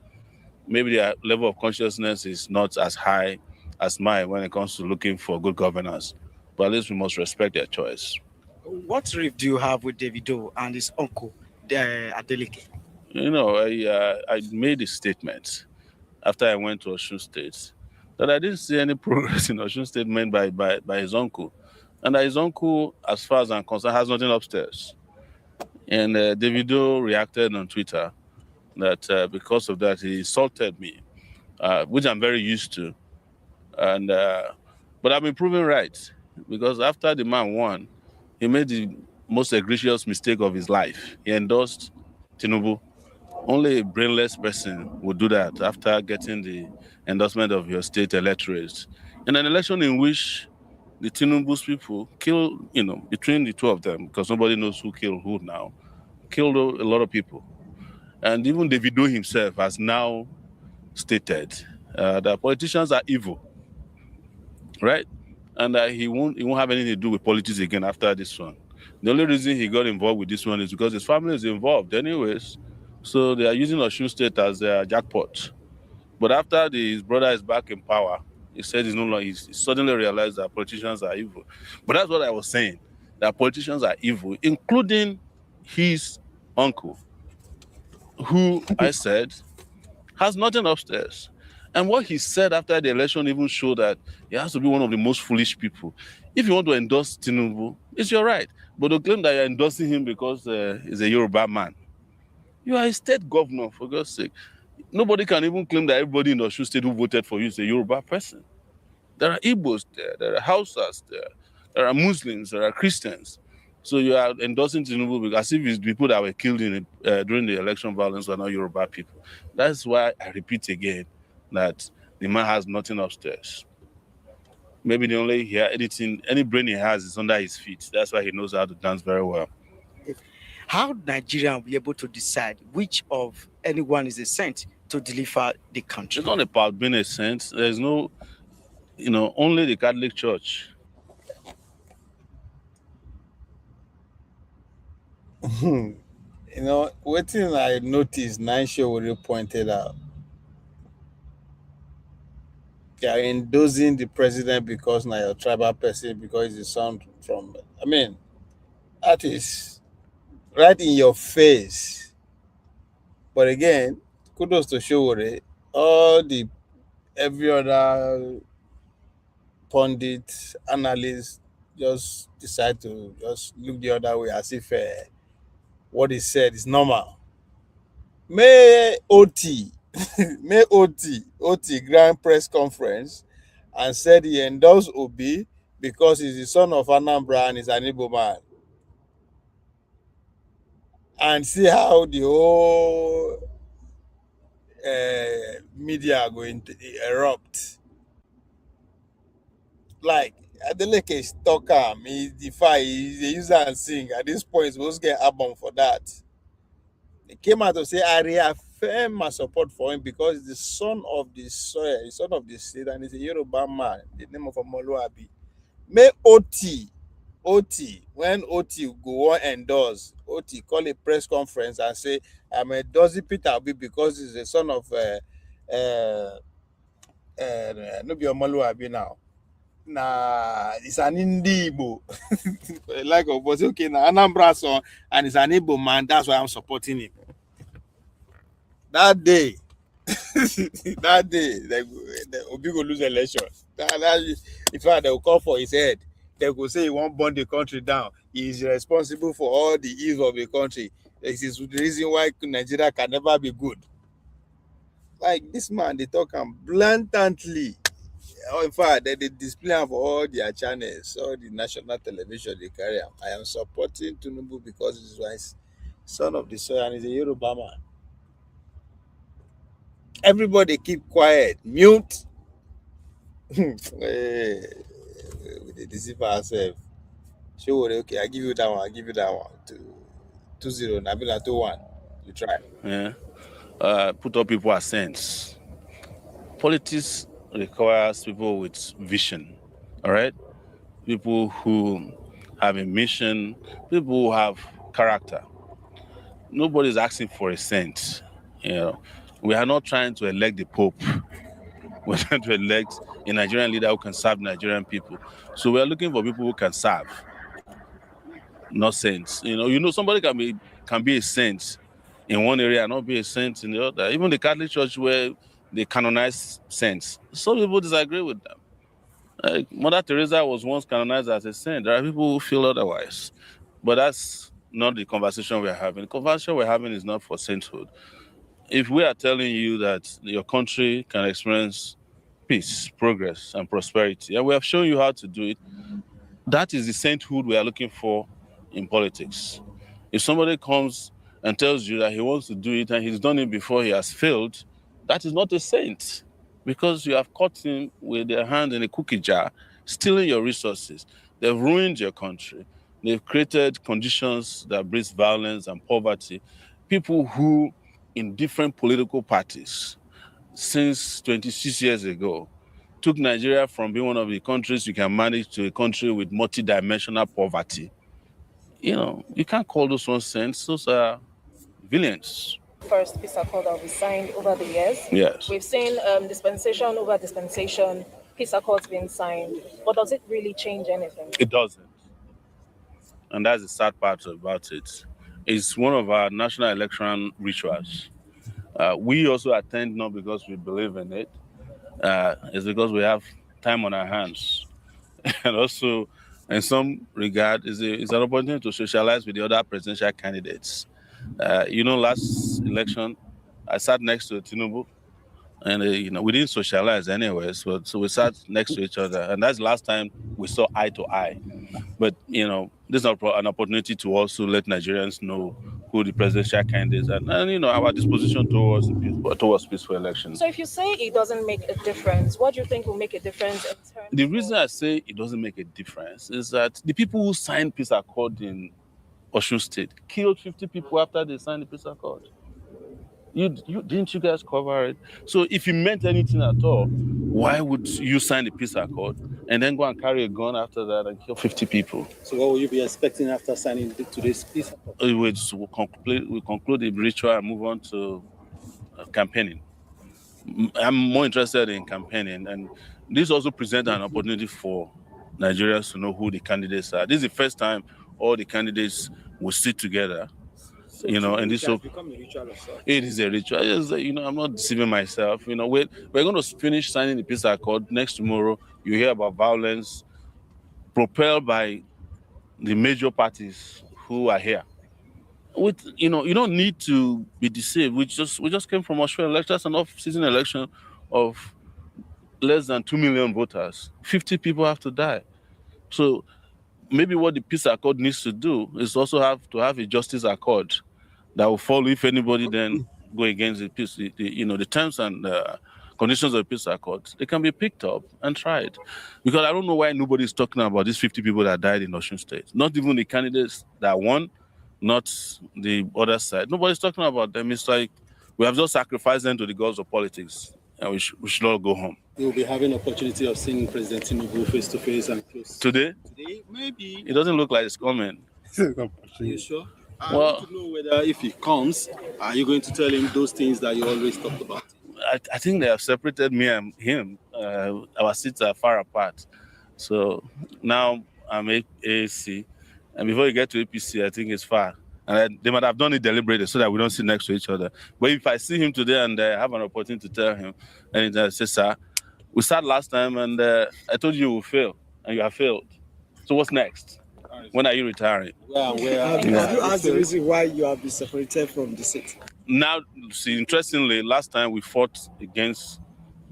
Maybe their level of consciousness is not as high as mine when it comes to looking for good governance, but at least we must respect their choice. What rift do you have with Davido and his uncle, Adeleke? You know, I made a statement after I went to Osun State that I didn't see any progress in Osun State made by his uncle. And that his uncle, as far as I'm concerned, has nothing upstairs. And Davido reacted on Twitter that because of that, he insulted me, which I'm very used to. And but I've been proven right, because after the man won, he made the most egregious mistake of his life. He endorsed Tinubu. Only a brainless person would do that after getting the endorsement of your state electorate. In an election in which the Tinubu's people killed, between the two of them, because nobody knows who killed who now, killed a lot of people. And even Davido himself has now stated that politicians are evil, right? And he won't have anything to do with politics again after this one. The only reason he got involved with this one is because his family is involved anyways. So they are using Osun State as their jackpot. But after his brother is back in power, he said he suddenly realized that politicians are evil. But that's what I was saying, that politicians are evil, including his uncle, who I said has nothing upstairs. And what he said after the election even showed that he has to be one of the most foolish people. If you want to endorse Tinubu, it's your right. But to claim that you're endorsing him because he's a Yoruba man, you are a state governor, for God's sake. Nobody can even claim that everybody in Osun State who voted for you is a Yoruba person. There are Igbos there are Hausas there are Muslims, there are Christians. So you are endorsing Tinubu as if it's people that were killed during the election violence were not Yoruba people. That's why I repeat again that the man has nothing upstairs. Maybe the only any brain he has is under his feet. That's why he knows how to dance very well. How Nigeria will be able to decide which of anyone is a saint to deliver the country? It's not about being a saint. There's no, only the Catholic Church. What thing I noticed, Nansha already pointed out. You are endorsing the president because now you're a tribal person, because he's a son from. That is right in your face. But again, kudos to Showore. Every other pundit, analyst just decide to just look the other way as if what he said is normal. May OT grand press conference and said he endorsed Obi because he's the son of Anambra and he's an Igbo man. And see how the whole media are going to erupt. Like Adeleke is talker, he's defy, he's a user and sing. At this point, he's supposed to get album for that. They came out to say, I reaffirm my support for him because he's the son of the soil, the son of the state, and he's a Yoruba man, the name of Omoluabi. May OT, when OT go on endorse, OT call a press conference and say, I'm endorsing Peter Obi because he's the son of no be Omoluabi now. Nah, it's an Igbo. Like but okay, now Anambra son, and it's an Igbo man. That's why I'm supporting him. That day, the Obi go lose election. In fact, they will call for his head. They will say he won't burn the country down. He is responsible for all the evil of the country. This is the reason why Nigeria can never be good. Like this man, they talk him blatantly. In fact, they display am for all their channels, all the national television they carry am. I am supporting Tinubu because he's wise, son of the soil, and he's a Yoruba man. Everybody keep quiet, mute. Hey, we deceive ourselves. Show okay, I give you that one, I give you that one. 2-0, Nabila 2-1. You try. Yeah. Put up people as sense. Politics requires people with vision. All right? People who have a mission, people who have character. Nobody's asking for a cent. You know, we are not trying to elect the Pope. We're trying to elect a Nigerian leader who can serve Nigerian people. So we are looking for people who can serve, not saints. You know, somebody can be a saint in one area and not be a saint in the other. Even the Catholic Church, where they canonize saints, some people disagree with them. Like Mother Teresa was once canonized as a saint. There are people who feel otherwise. But that's not the conversation we're having. The conversation we're having is not for sainthood. If we are telling you that your country can experience peace, progress, and prosperity, and we have shown you how to do it, that is the sainthood we are looking for in politics. If somebody comes and tells you that he wants to do it and he's done it before he has failed, that is not a saint, because you have caught him with their hand in a cookie jar, stealing your resources. They've ruined your country. They've created conditions that breed violence and poverty. People who, in different political parties, since 26 years ago, took Nigeria from being one of the countries you can manage to a country with multi-dimensional poverty. You know, you can't call those ones saints. Those are villains. First peace accord that we signed over the years. Yes. We've seen dispensation over dispensation, peace accords being signed. But does it really change anything? It doesn't. And that's the sad part about it. It's one of our national election rituals. We also attend not because we believe in it. It's because we have time on our hands. And also, in some regard, it's an opportunity to socialize with the other presidential candidates. Last election, I sat next to Tinubu, and we didn't socialize anyway, so we sat next to each other, and that's the last time we saw eye to eye. But this is an opportunity to also let Nigerians know who the presidential candidates are, and our disposition towards peaceful elections. So if you say it doesn't make a difference, what do you think will make a difference in terms The reason I say it doesn't make a difference is that the people who signed peace accord in Osun State killed 50 people after they signed the peace accord. Didn't you guys cover it? So if you meant anything at all, why would you sign the peace accord and then go and carry a gun after that and kill 50 people? So what will you be expecting after signing today's peace accord? We conclude the ritual and move on to campaigning. I'm more interested in campaigning, and this also presents an opportunity for Nigerians to know who the candidates are. This is the first time all the candidates will sit together. And this will become a ritual. It is a ritual. I'm not deceiving myself. We're going to finish signing the peace accord next tomorrow. You hear about violence propelled by the major parties who are here. You don't need to be deceived. We just came from Australia election. That's an off-season election of less than 2 million voters. 50 people have to die. So maybe what the peace accord needs to do is also have to have a justice accord that will follow if anybody then go against the peace. The terms and conditions of the peace accord, they can be picked up and tried. Because I don't know why nobody's talking about these 50 people that died in Osun State. Not even the candidates that won, not the other side. Nobody's talking about them. It's like we have just sacrificed them to the gods of politics, and we should all go home. You'll be having an opportunity of seeing President Tinubu face to face and close. Today? Today, maybe. It doesn't look like it's coming. Are you sure? I want to know whether if he comes, are you going to tell him those things that you always talked about? I think they have separated me and him. Our seats are far apart. So now I'm AAC. And before you get to APC, I think it's far. And they might have done it deliberately so that we don't sit next to each other. But if I see him today and I have an opportunity to tell him, and I say, sir, we sat last time and I told you will fail, and you have failed. So what's next? When are you retiring? Have you asked the reason why you have been separated from the seat? Now, see, interestingly, last time we fought against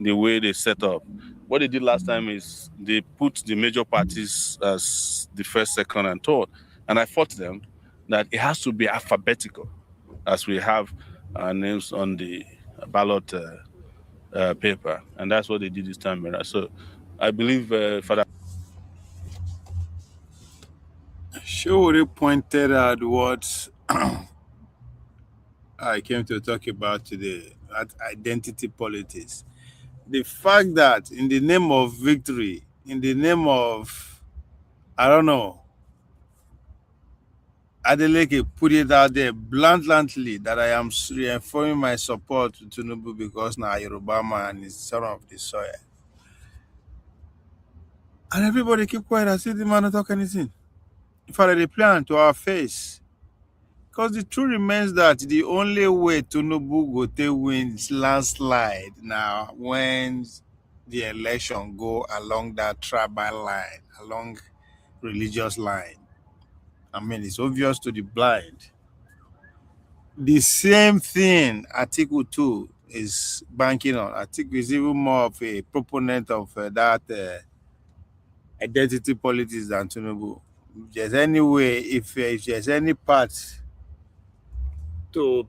the way they set up. what they did last time is they put the major parties as the first, second, and third. And I fought them that it has to be alphabetical, as we have our names on the ballot paper. And that's what they did this time around. So I believe Father Shuri pointed out what I came to talk about today, at identity politics. The fact that in the name of victory, in the name of, I don't know, Adeleke put it out there bluntly that I am reaffirming my support to Tinubu because now Yoruba man is son of the soil. And everybody keep quiet as if the man not talk anything. In fact, they plan to our face. Because the truth remains that the only way Tinubu go to win is landslide now when the election go along that tribal line, along religious line. I mean, it's obvious to the blind. The same thing Article 2 is banking on. Article is even more of a proponent of that identity politics than Tinubu. If there's any way, if there's any part to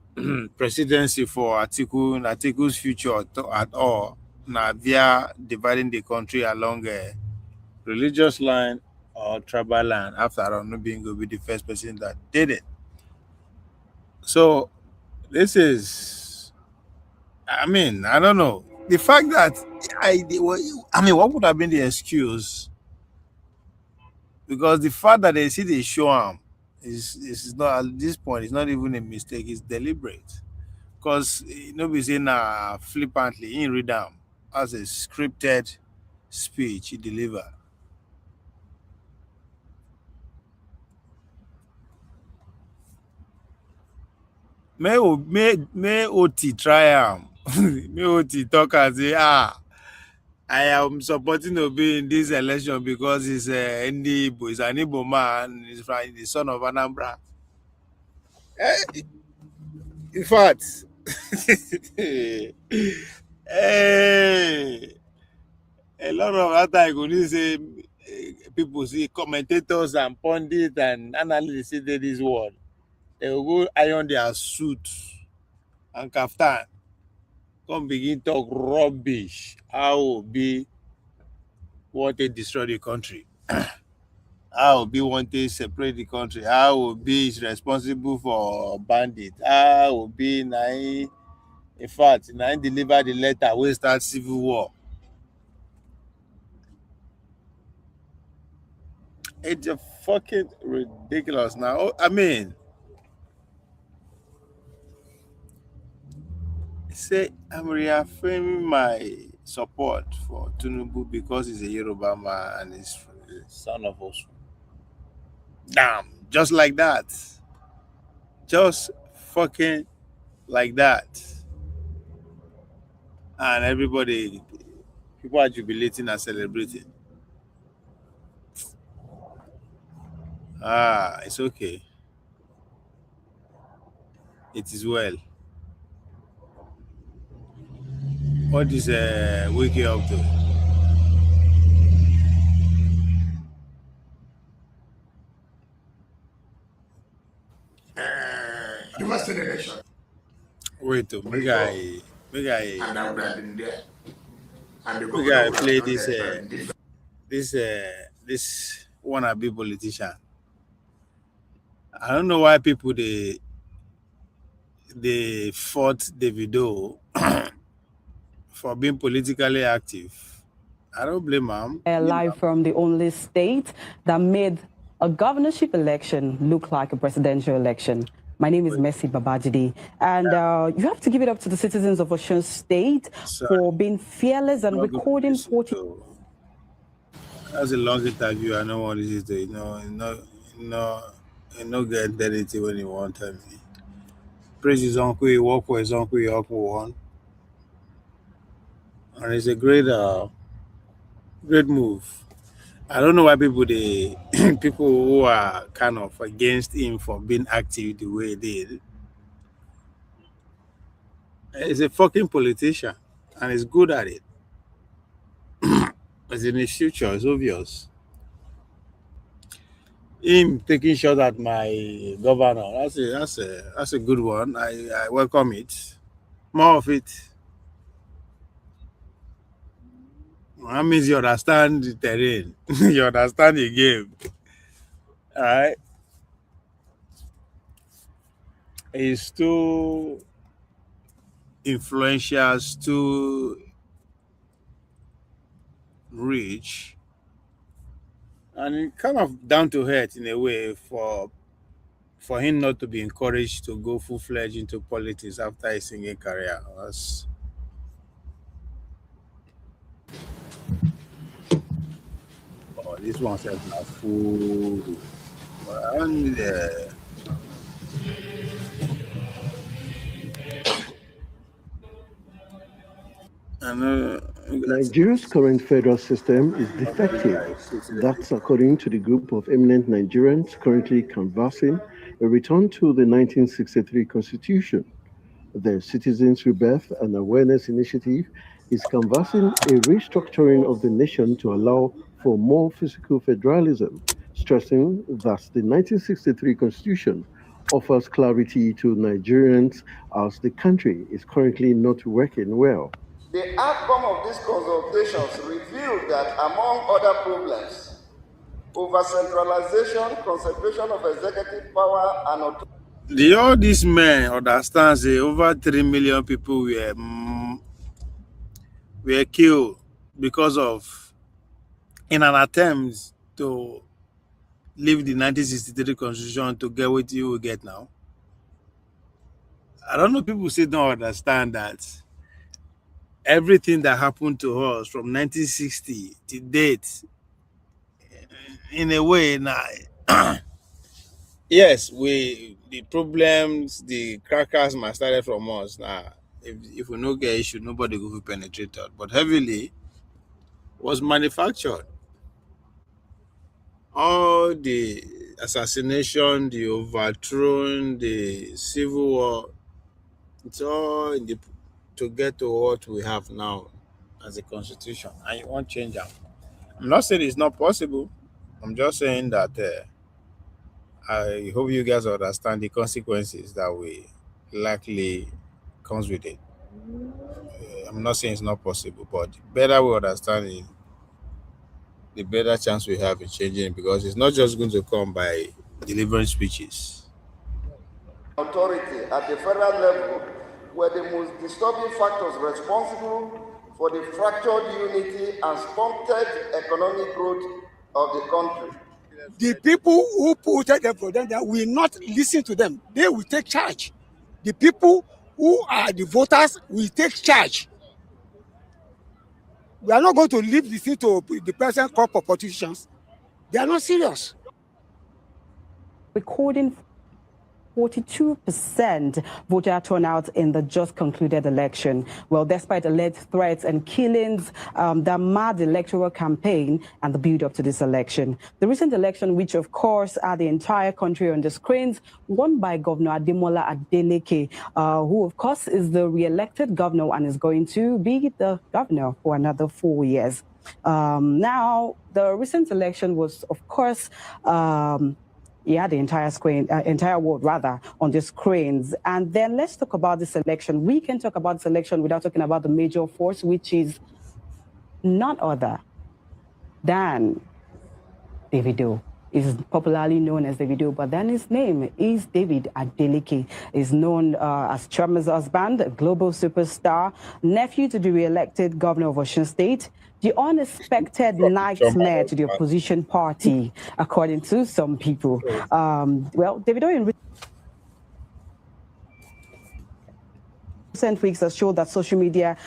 presidency for Atiku's future at all, now via dividing the country along a religious line or tribal line, after all, being will be the first person that did it. So this is, I mean, I don't know. The fact that what would have been the excuse? Because the fact that they see they show him is not, at this point, it's not even a mistake, it's deliberate. Because be saying flippantly, he read them as a scripted speech he deliver. May OT try am. May OT talk and say, I am supporting Obi in this election because he's an Igbo man, he's the son of Anambra. In fact, a lot of that time go need say people see commentators and pundits and analysts say this word. They will go iron their suit and kaftan, come begin talk rubbish. How Obi want to destroy the country? How Obi want to separate the country? How Obi is responsible for bandits? How Obi in fact, now deliver the letter wey start civil war. It's a fucking ridiculous now. I mean, say I'm reaffirming my support for Tinubu because he's a Yoruba man and he's the son of Osu. Damn, just like that. Just fucking like that. And everybody, people are jubilating and celebrating. It's okay. It is well. What is waking up to? River State election. Wait, make I And I would have been there. And the make I governor play would have done this wannabe politician. I don't know why people they fought Davido for being politically active. I don't blame him. Live from the only state that made a governorship election look like a presidential election. My name is Mercy Babajide, and you have to give it up to the citizens of Osun State for being fearless and recording 40. That's a long interview. I know what it is. No get anything when you want to me. Praise his uncle, he work for his uncle, he uncle one. And it's a great move. I don't know why people people who are kind of against him for being active the way he did. He's a fucking politician and he's good at it. as in his future is obvious. Him taking shot at my governor, that's a good one. I welcome it. More of it. That means you understand the terrain. You understand the game. All right. It's too influential, too rich, and it kind of down to earth in a way for him not to be encouraged to go full-fledged into politics after his singing career. This one says my food. And, Nigeria's current federal system is defective. That's according to the group of eminent Nigerians currently canvassing a return to the 1963 Constitution. The Citizens Rebirth and Awareness Initiative is canvassing a restructuring of the nation to allow for more physical federalism, stressing that the 1963 Constitution offers clarity to Nigerians as the country is currently not working well. The outcome of these consultations revealed that, among other problems, over-centralization, concentration of executive power, and authority. All these men understand that over 3 million people were killed because of, in an attempt to leave the 1963 Constitution to get what you will get now. I don't know, people still don't understand that everything that happened to us from 1960 to date, in a way, now, yes, the problems, the crackers might started from us. Now, if we no get issue, nobody will penetrate it. But heavily was manufactured. All the assassination, the overthrown, the civil war, it's all to get to what we have now as a constitution. And you won't change that. I'm not saying it's not possible. I'm just saying that I hope you guys understand the consequences that we likely comes with it. I'm not saying it's not possible, but the better we understand it, the better chance we have in changing it, because it's not just going to come by delivering speeches. Authority at the federal level were the most disturbing factors responsible for the fractured unity and stunted economic growth of the country. The people who put them for them will not listen to them. They will take charge. The people who are the voters will take charge. We are not going to leave the thing to the present crop of politicians. They are not serious. Recording 42% voter turnout in the just concluded election. Well, despite alleged threats and killings that marred the electoral campaign and the build-up to this election. The recent election, which of course had the entire country on the screens, won by Governor Ademola Adeleke, who of course is the re-elected governor and is going to be the governor for another 4 years. Now, the recent election was, of course, the entire world rather on the screens. And then let's talk about this election. We can talk about this election without talking about the major force, which is none other than Davido. Is popularly known as Davido, but then his name is David Adeleke. Is known as Chiama's husband, a global superstar, nephew to the re-elected governor of Osun State, the unexpected nightmare to the opposition party, according to some people. Well, Davido in recent weeks has showed that social media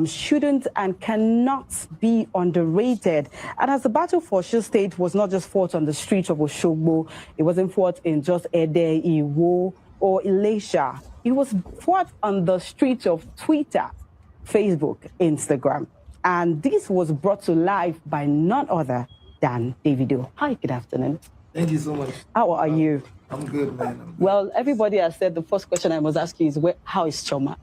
shouldn't and cannot be underrated. And as the battle for Osun State was not just fought on the streets of Osogbo, it wasn't fought in just Ede, Iwo, or Elisha. It was fought on the streets of Twitter, Facebook, Instagram. And this was brought to life by none other than Davido. Hi, good afternoon. Thank you so much. How are you? I'm good, man. Well, everybody has said the first question I must ask you is, how is Choma?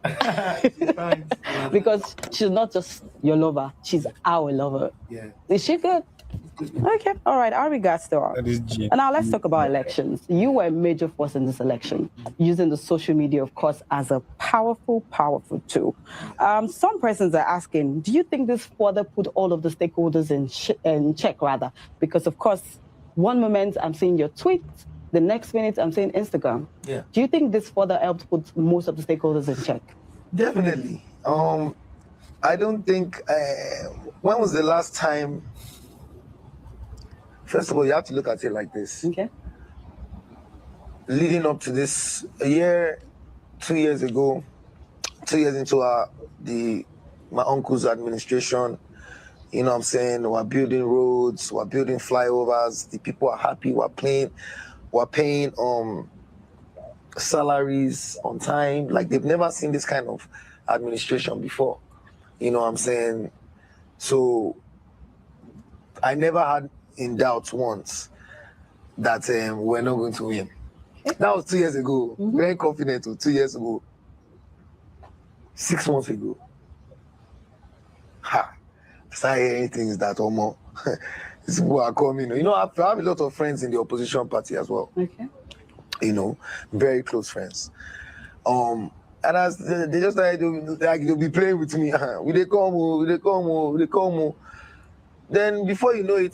Because she's not just your lover, she's our lover. Yeah. Is she good? Okay, all right, our regards to her. And now let's talk about elections. You were a major force in this election, using the social media, of course, as a powerful tool. Some persons are asking, do you think this further put all of the stakeholders in check, rather? Because, of course, one moment I'm seeing your tweets, the next minute I'm seeing Instagram. Yeah. Do you think this further helped put most of the stakeholders in check? Definitely. I don't think, when was the last time? First of all, you have to look at it like this. Okay. Leading up to this, a year, 2 years ago, 2 years into my uncle's administration, you know what I'm saying, we're building roads, we're building flyovers, the people are happy, we're paying salaries on time. Like, they've never seen this kind of administration before. You know what I'm saying? So I never had in doubt once that we're not going to win. That was 2 years ago. Very confident. 2 years ago. 6 months ago. Started hearing things that almost these people are coming. You know, I have a lot of friends in the opposition party as well. Okay. You know, very close friends. And as they just started, they'll be playing with me. Will they come? Will they come? Will they come? Then before you know it,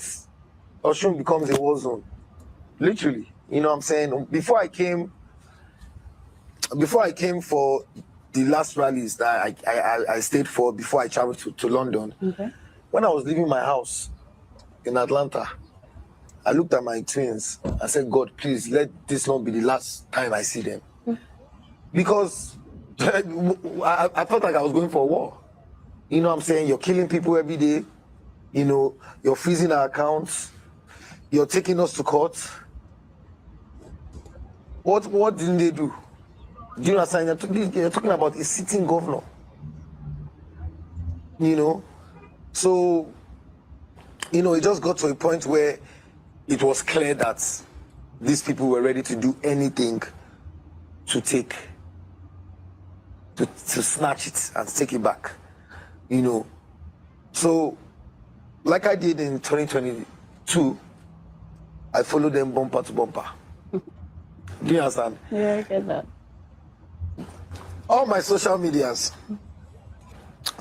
Oshun becomes a war zone. Literally. You know what I'm saying? Before I came for the last rallies that I stayed for before I traveled to London, when I was leaving my house in Atlanta, I looked at my twins. I said, God, please let this not be the last time I see them. Because I felt like I was going for a war. You know what I'm saying? You're killing people every day. You know, you're freezing our accounts. You're taking us to court. What didn't they do? Do you understand? You're talking about a sitting governor. You know? So, you know, it just got to a point where it was clear that these people were ready to do anything to snatch it and take it back. You know? So, like I did in 2022, I followed them bumper to bumper. Do you understand? Yeah, I get that. All my social medias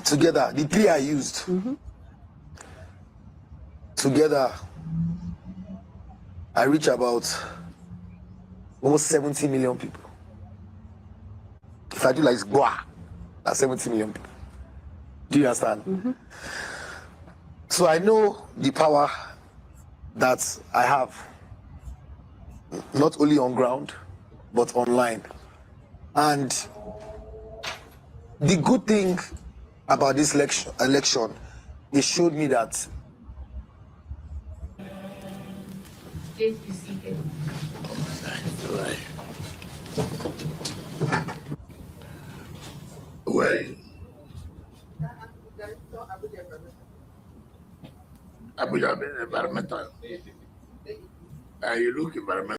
together, the three I used, together, I reach about almost 70 million people. If I do like that's 70 million people. Do you understand? So I know the power that I have, not only on ground, but online. And the good thing about this election, it showed me that well, Abuja environmental. You look environmental.